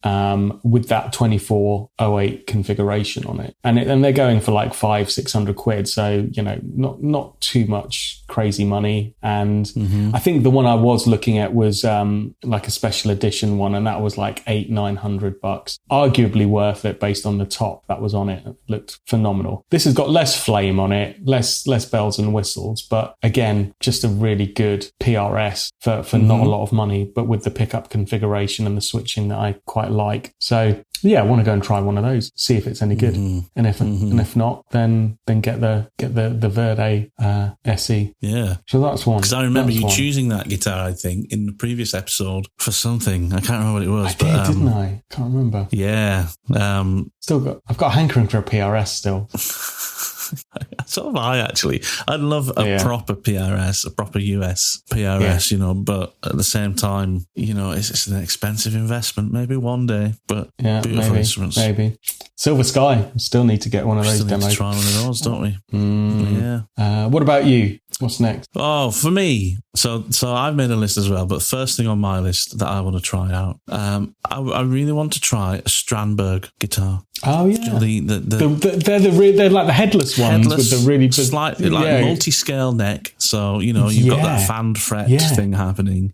with that 2408 configuration on it, and they're going for like 500-600 quid. So not too much crazy money. And I think the one I was looking at was like a special edition one, and that was like $800-900, arguably worth it based on the top that was on it. It looked phenomenal. This has got less flame on it, less bells and whistles, but again, just a really good PRS for not a lot of money, but with the pickup configuration and the switching that I quite like. So yeah, I want to go and try one of those, see if it's any good. And if not, then get the Verde SE.
Yeah.
So that's one.
Because I remember you choosing that guitar, I think, in the previous episode for something. I can't remember what it was.
Didn't I? Can't remember.
Yeah.
I've got a hankering for a PRS still.
So have I, actually. I'd love a proper PRS, a proper US PRS, but at the same time, it's an expensive investment. Maybe one day, but beautiful instruments. Maybe.
Silver Sky. Still need to get one of those demos.
Need to try one of those, don't we?
Yeah. What about you? What's next?
Oh, for me, so I've made a list as well, but first thing on my list that I want to try out, I really want to try a Strandberg guitar.
Oh yeah,
they're
like the headless ones with the really
slightly multi-scale neck. So you've got that fanned fret thing happening.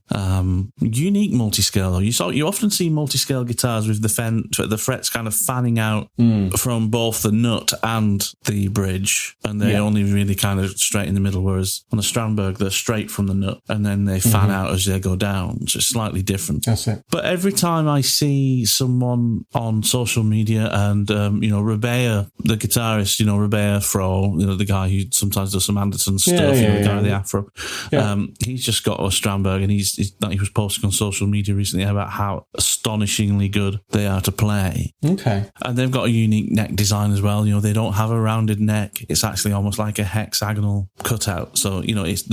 Unique multi-scale though. You often see multi-scale guitars with the frets kind of fanning out from both the nut and the bridge, and they only really kind of straight in the middle. Whereas on the Strandberg, they're straight from the nut, and then they fan out as they go down. So it's slightly different.
That's it.
But every time I see someone on social media and Rabea, the guitarist, Rabea Fro, the guy who sometimes does some Anderson stuff, the guy with the afro. Yeah. He's just got a Strandberg, and he was posting on social media recently about how astonishingly good they are to play.
Okay.
And they've got a unique neck design as well. They don't have a rounded neck. It's actually almost like a hexagonal cutout. So, it's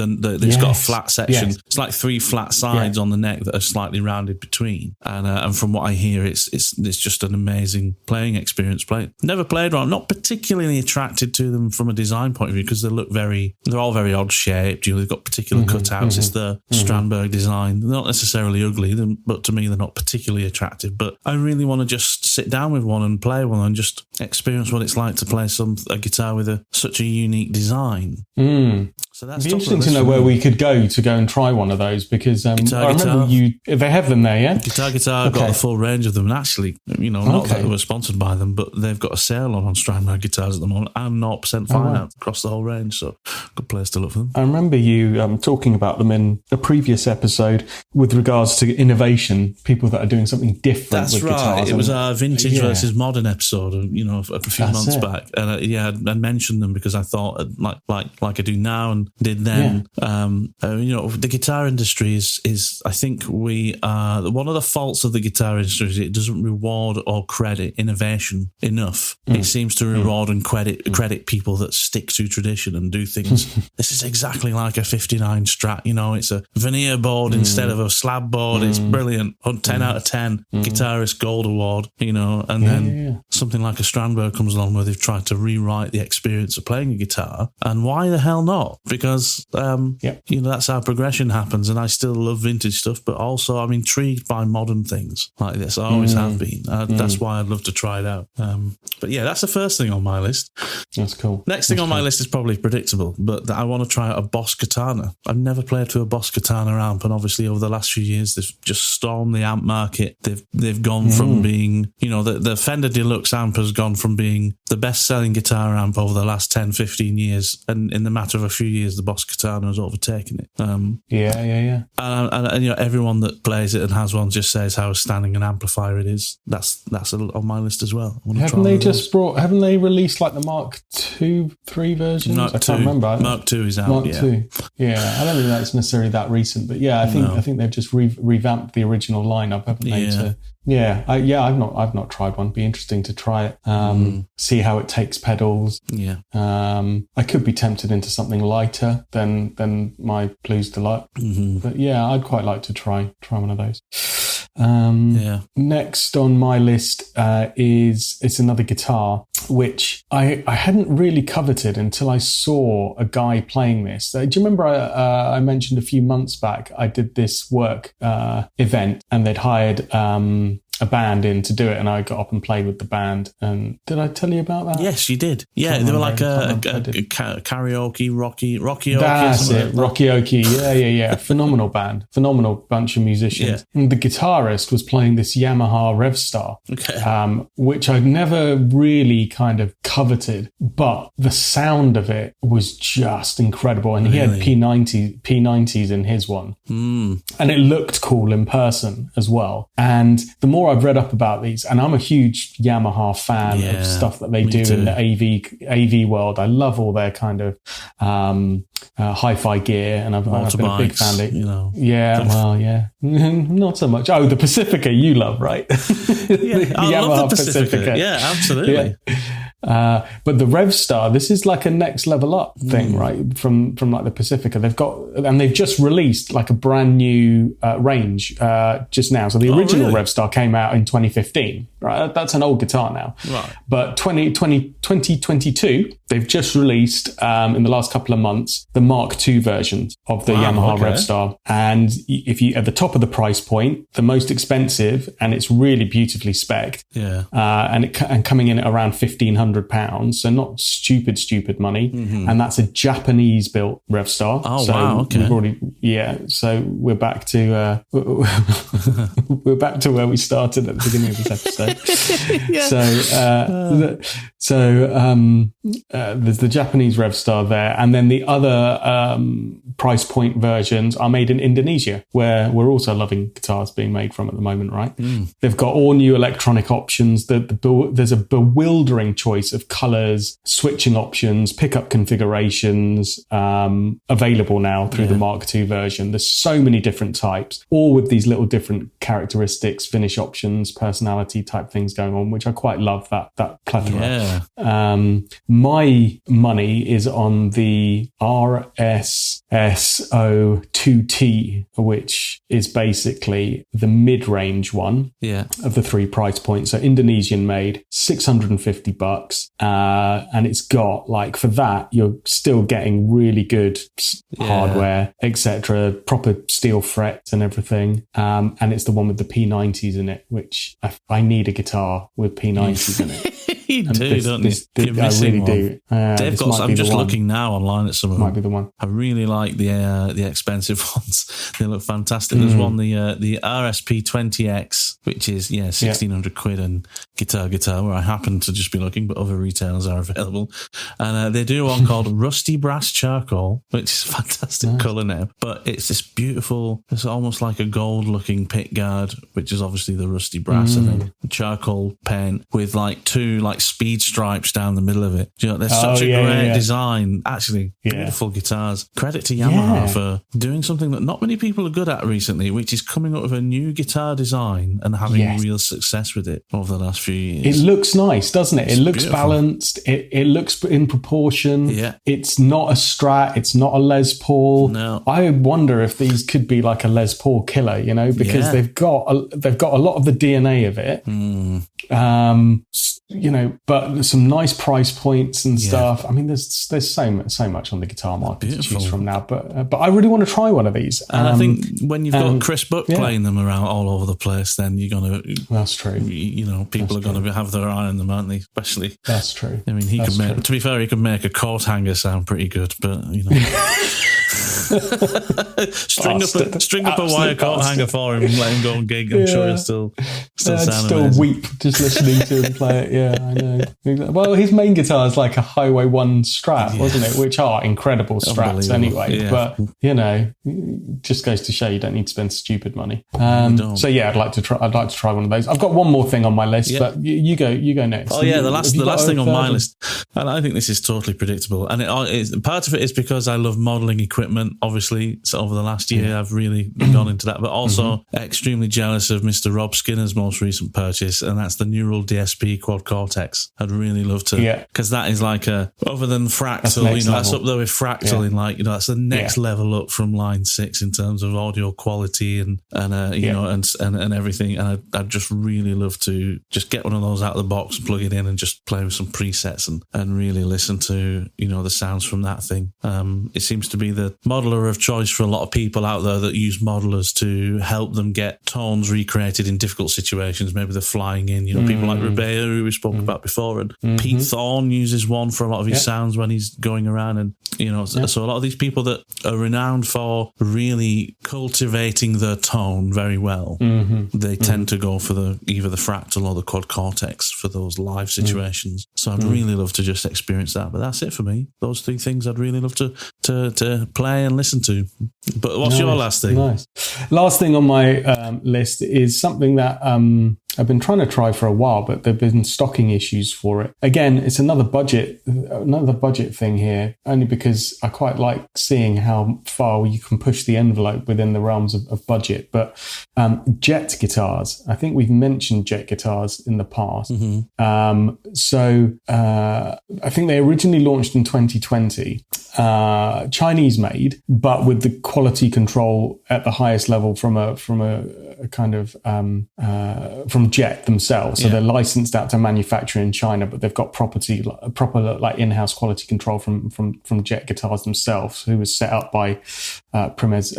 got a flat section. Yes. It's like 3 flat sides on the neck that are slightly rounded between. And from what I hear, it's just an amazing playing experience. Never played one. I'm not particularly attracted to them from a design point of view because they're all very odd shaped. They've got particular cutouts. It's the Strandberg design. They're not necessarily ugly, but to me, they're not particularly attractive. But I really want to just sit down with one and play one and just experience what it's like to play a guitar with such a unique design. So that's
it'd be interesting to know where we could go and try one of those, because I remember they have them there, yeah?
Guitar got a full range of them, and actually, not that we're sponsored by them, but they've got a sale on Strandberg guitars at the moment, and 0% finance across the whole range, so good place to look for them.
I remember you talking about them in a previous episode with regards to innovation, people that are doing something different with guitars.
That's right. It was our vintage versus modern episode, a few months back, and I mentioned them because I thought, like I do now and did then. The guitar industry is I think we are one of the faults of the guitar industry is it doesn't reward or credit innovation enough. It seems to reward and credit people that stick to tradition and do things. This is exactly like a 59 Strat. It's a veneer board instead of a slab board. It's brilliant. 10 out of 10. Guitarist Gold Award. And then something like a Strandberg comes along where they've tried to rewrite the experience of playing a guitar. And why the hell not? because that's how progression happens, and I still love vintage stuff, but also I'm intrigued by modern things like this. I always have been. That's why I'd love to try it out. But yeah, that's the first thing on my list.
That's cool.
Next thing on my list is probably predictable, but I want to try out a Boss Katana. I've never played to a Boss Katana amp, and obviously over the last few years they've just stormed the amp market. They've gone from being, the Fender Deluxe amp has gone from being the best-selling guitar amp over the last 10, 15 years, and in the matter of a few years, the Boss Katana has overtaken it. And everyone that plays it and has one just says how outstanding an amplifier it is. That's on my list as well.
Haven't they released like the Mark II, 3 versions? I can't remember.
Mark II is out.
Mark II. Yeah, I don't think that's necessarily that recent, but yeah, I think they've just revamped the original lineup, haven't they? I've not tried one. Be interesting to try it. See how it takes pedals. Yeah. I could be tempted into something lighter than my Blues Deluxe. But yeah, I'd quite like to try one of those. Next on my list it's another guitar, which I hadn't really coveted until I saw a guy playing this. Do you remember I mentioned a few months back I did this work event, and they'd hired a band in to do it, and I got up and played with the band. And did I tell you about that?
Yes, you did. Yeah, they were like a karaoke, rocky.
That's it, Rocky-oke. Yeah. Phenomenal band, phenomenal bunch of musicians. Yeah. And the guitarist was playing this Yamaha Revstar, which I'd never really kind of coveted, but the sound of it was just incredible. And he had P90s in his one, and it looked cool in person as well. And the more I've read up about these, and I'm a huge Yamaha fan of stuff that they do in the AV world. I love all their kind of hi-fi gear, and I've been a big fan of it. Yeah, not so much. Oh, the Pacifica you love, right?
Yeah, I love the Pacifica. Yeah, absolutely.
Yeah. But the Revstar, this is like a next level up thing, right? From like the Pacifica, they've just released like a brand new range just now. So the original Revstar came out in 2015, right? That's an old guitar now. Right. But 2022, they've just released in the last couple of months the Mark II version of the Yamaha Revstar. And if you at the top of the price point, the most expensive, and it's really beautifully spec'd. Yeah. And coming in at around £1,500, so not stupid money. And that's a Japanese built Revstar. Oh, so wow. Okay. So we're back to where we started at the beginning of this episode. There's the Japanese Revstar there, and then the other price point versions are made in Indonesia, where we're also loving guitars being made from at the moment, right? They've got all new electronic options. There's a bewildering choice of colors, switching options, pickup configurations available now through the Mark II version. There's so many different types, all with these little different characteristics, finish options, personality type things going on, which I quite love that plethora. My money is on the RSSO2T, which is basically the mid-range one of the 3 price points. So Indonesian made, $650. And it's got, like, for that, you're still getting really good hardware, etc., proper steel frets and everything. And it's the one with the P90s in it, which I need a guitar with P90s in it.
You do, don't you? I really do. They've got. I'm just looking now online at some of them.
Might be the one.
I really like the expensive ones. They look fantastic. There's one, the RSP20X, which is £1,600 and guitar, where I happen to just be looking, but other retailers are available. And they do one called Rusty Brass Charcoal, which is a fantastic colour now. But it's this beautiful. It's almost like a gold-looking pick guard, which is obviously the rusty brass, and then charcoal paint with like 2 like speed stripes down the middle of it. There's such a great design. Actually, beautiful guitars. Credit to Yamaha for doing something that not many people are good at recently, which is coming up with a new guitar design and having real success with it over the last few years.
It looks nice, doesn't it? It looks balanced. It looks in proportion. Yeah. It's not a Strat. It's not a Les Paul. No. I wonder if these could be like a Les Paul killer, because they've got a lot of the DNA of it. But some nice price points and stuff. I mean, there's so much on the guitar market to choose from now. But I really want to try one of these.
And I think when you've got Chris Buck playing them around all over the place, then you're gonna.
That's true.
People are going to have their eye on them, aren't they? Especially.
That's true.
I mean, to be fair, he could make a coat hanger sound pretty good, but string up a wire coat hanger for him and let him go and gig. I'm sure he'll still sound amazing.
Weep just listening to him play it. Yeah, I know. Well, his main guitar is like a Highway 1 Strat, wasn't it? Which are incredible Strats anyway.
Yeah.
But it just goes to show you don't need to spend stupid money. So yeah, I'd like to try one of those. I've got one more thing on my list, but you go next.
Oh yeah, the last thing on my list, and I think this is totally predictable. And part of it is because I love modelling equipment. Obviously, so over the last year, I've really gone into that. But also extremely jealous of Mr. Rob Skinner's most recent purchase, and that's the Neural DSP Quad Cortex. I'd really love to, because that is like other than Fractal, that's up there with Fractal in that's the next level up from Line 6 in terms of audio quality and everything. And I'd just really love to just get one of those out of the box and plug it in and just play with some presets and really listen to the sounds from that thing. It seems to be the modeler of choice for a lot of people out there that use modelers to help them get tones recreated in difficult situations. Maybe they're flying in, people like Rebea, who we spoke about before, and Pete Thorne uses one for a lot of his sounds when he's going around, and so a lot of these people that are renowned for really cultivating their tone very well, they tend to go for either the Fractal or the Quad Cortex for those live situations. So I'd really love to just experience that. But that's it for me. Those three things I'd really love to play and listen to. But what's your last thing?
Nice. Last thing on my list is something that I've been trying to try for a while, but there've been stocking issues for it. Again, it's another budget thing here, only because I quite like seeing how far you can push the envelope within the realms of budget. But Jet guitars, I think we've mentioned Jet guitars in the past. So I think they originally launched in 2020, Chinese made, but with the quality control at the highest level from a kind of from Jet themselves. So they're licensed out to manufacture in China, but they've got proper in-house quality control from Jet guitars themselves, who was set up by Primez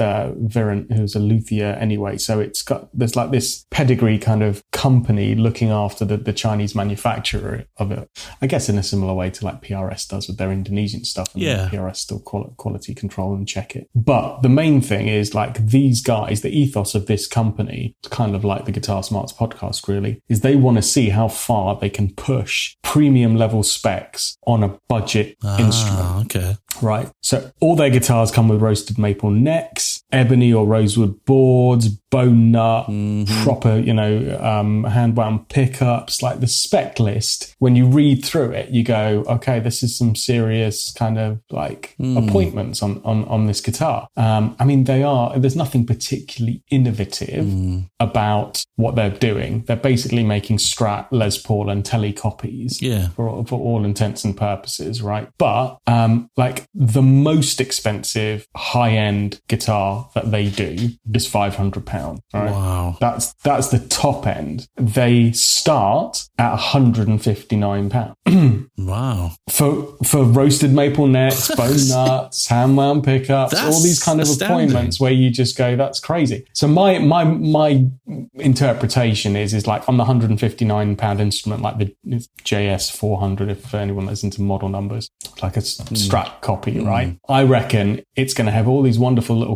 Virant, who's a luthier anyway. So there's like this pedigree kind of company looking after the Chinese manufacturer of it. I guess in a similar way to like PRS does with their Indonesian stuff. And PRS still quality control and check it. But the main thing is like these guys, the ethos of this company, kind of like the Guitar Smarts podcast really, is they want to see how far they can push premium level specs on a budget instrument. Okay. Right. So all their guitars come with roasted maple necks, ebony or rosewood boards, bone nut, proper, hand wound pickups. Like the spec list, when you read through it, you go, okay, this is some serious kind of like appointments on this guitar. I mean, there's nothing particularly innovative about what they're doing. They're basically making Strat, Les Paul and Tele copies for all intents and purposes, right? But like the most expensive high-end guitar that they do is £500, right? Wow. That's the top end. They start at £159.
Wow.
For roasted maple necks, bone nuts, hand wound pickups, all these kind of appointments where you just go, that's crazy. So my interpretation is like on the £159 instrument, like the JS 400, if anyone that's into model numbers, like a Strat copy, right? I reckon it's going to have all these wonderful little,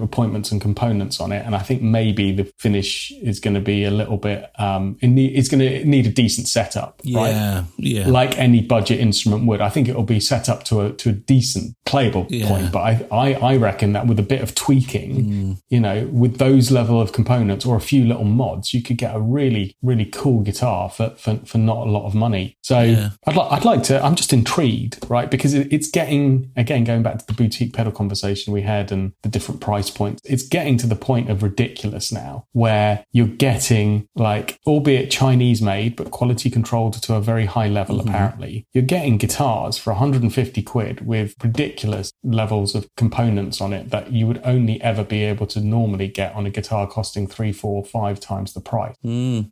appointments and components on it. And I think maybe the finish is going to be a little bit, it's going to need a decent setup, right? Yeah. Like any budget instrument would. I think it'll be set up to a decent playable point. But I reckon that with a bit of tweaking, with those level of components or a few little mods, you could get a really, really cool guitar for not a lot of money. So I'd like to, I'm just intrigued, right? Because it's getting, again, going back to the boutique pedal conversation we had and the different price points. It's getting to the point of ridiculous now where you're getting, like, albeit Chinese made, but quality controlled to a very high level, apparently. You're getting guitars for 150 quid with ridiculous levels of components on it that you would only ever be able to normally get on a guitar costing 3, 4, 5 times the price.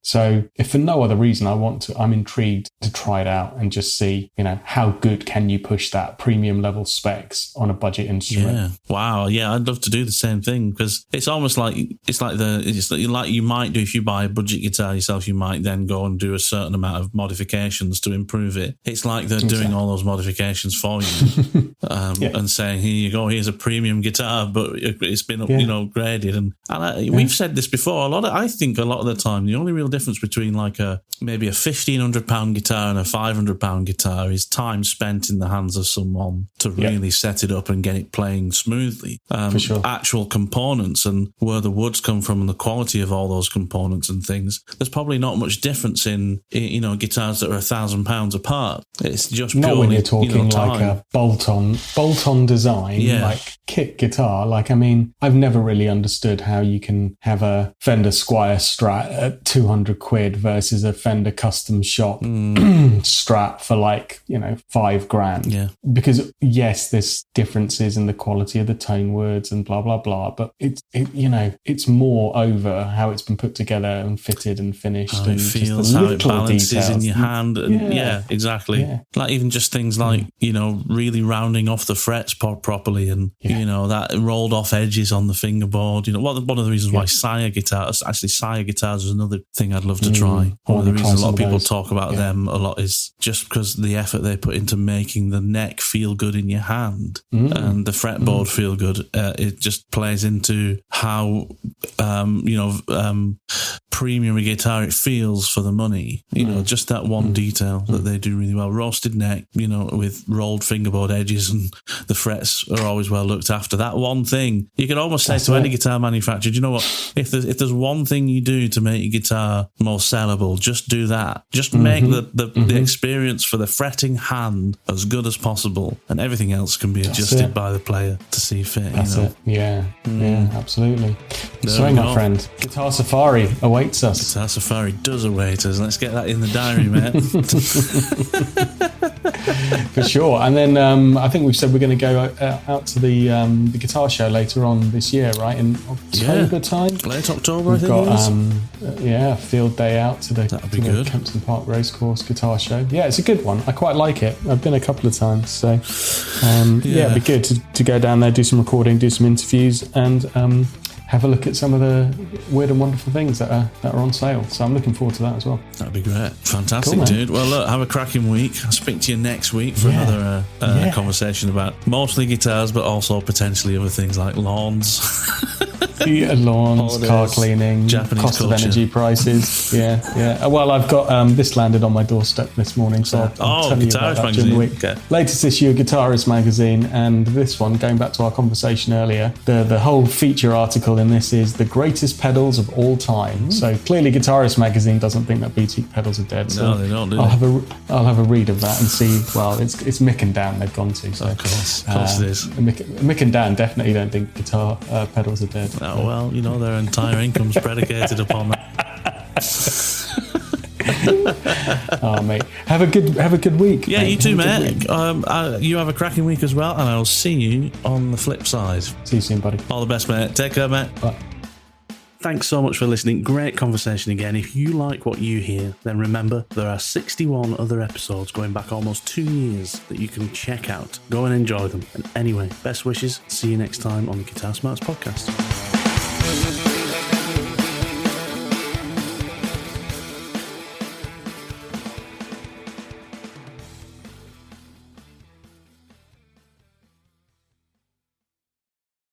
So if for no other reason, I'm intrigued to try it out and just see, how good can you push that premium level specs on a budget instrument.
Yeah. Wow. Yeah, I'd love to do the same thing, because it's almost like like you might do if you buy a budget guitar yourself. You might then go and do a certain amount of modifications to improve it. It's like they're doing all those modifications for you and saying, here you go, here's a premium guitar, but it's been graded. And we've said this before. I think a lot of the time the only real difference between like maybe a £1,500 guitar and a £500 guitar is time spent in the hands of someone to really set it up and get it playing smoothly.
For sure.
Actual components and where the woods come from and the quality of all those components and things. There's probably not much difference in guitars that are £1,000 apart. It's just
not
purely,
when you're talking like a bolt-on design, like kit guitar. Like, I mean, I've never really understood how you can have a Fender Squier Strat at 200 quid versus a Fender custom shop Strat for like, $5,000.
Yeah.
Because yes, there's differences in the quality of the tone words and blah, blah, blah. But it's more over how it's been put together and fitted and finished.
How
and
it feels,
just the
how it
little
balances
details.
in your hand. And exactly. Yeah. Like even just things like, really rounding off the frets properly and, that rolled off edges on the fingerboard. One of the reasons why Sire guitars is another thing I'd love to try. One of the reasons a lot of people talk about them a lot is just because the effort they put into making the neck feel good in your hand and the fretboard feel good. It just plays into how, premium a guitar it feels for the money. Just that one detail that they do really well. Roasted neck, with rolled fingerboard edges, and the frets are always well looked after. That one thing, you could almost say to any guitar manufacturer, do you know what? If there's one thing you do to make your guitar more sellable, just do that. Just make the experience for the fretting hand as good as possible, and everything else can be adjusted by the player to see fit.
That's it. Yeah, absolutely. So, my friend, Guitar Safari awaits us.
Guitar Safari does await us. Let's get that in the diary, mate.
For sure. And then I think we've said we're going to go out to the guitar show later on this year, right? In October time?
Late October,
We've
I think
got, field day out to the Kempston Park Racecourse guitar show. Yeah, it's a good one. I quite like it. I've been a couple of times. So, it'd be good to go down there, do some recording, do some interviews, and have a look at some of the weird and wonderful things that are on sale. So I'm looking forward to that as well.
That'd be great. Fantastic, dude. Well, look, have a cracking week. I'll speak to you next week for another conversation about mostly guitars, but also potentially other things like lawns.
Lawns,
holidays,
car cleaning,
Japanese
cost
culture.
of energy prices. Well, I've got this landed on my doorstep this morning, so I'll tell you about that during the week.
Okay.
Latest issue of Guitarist magazine, and this one, going back to our conversation earlier, the whole feature article in this is the greatest pedals of all time. So clearly, Guitarist magazine doesn't think that boutique pedals are dead. So
no, they don't.
I'll have a read of that and see. Well, it's Mick and Dan they've gone to. So
of course it is.
Mick and Dan definitely don't think guitar pedals are dead.
Oh, well, their entire income's predicated upon that.
Oh, mate, have a good week.
Yeah, mate. You too, mate. You have a cracking week as well, and I'll see you on the flip side.
See you soon, buddy.
All the best, mate. Take care, mate.
Bye.
Thanks so much for listening. Great conversation again. If you like what you hear, then remember there are 61 other episodes going back almost 2 years that you can check out. Go and enjoy them. And anyway, best wishes. See you next time on the Guitar Smarts podcast.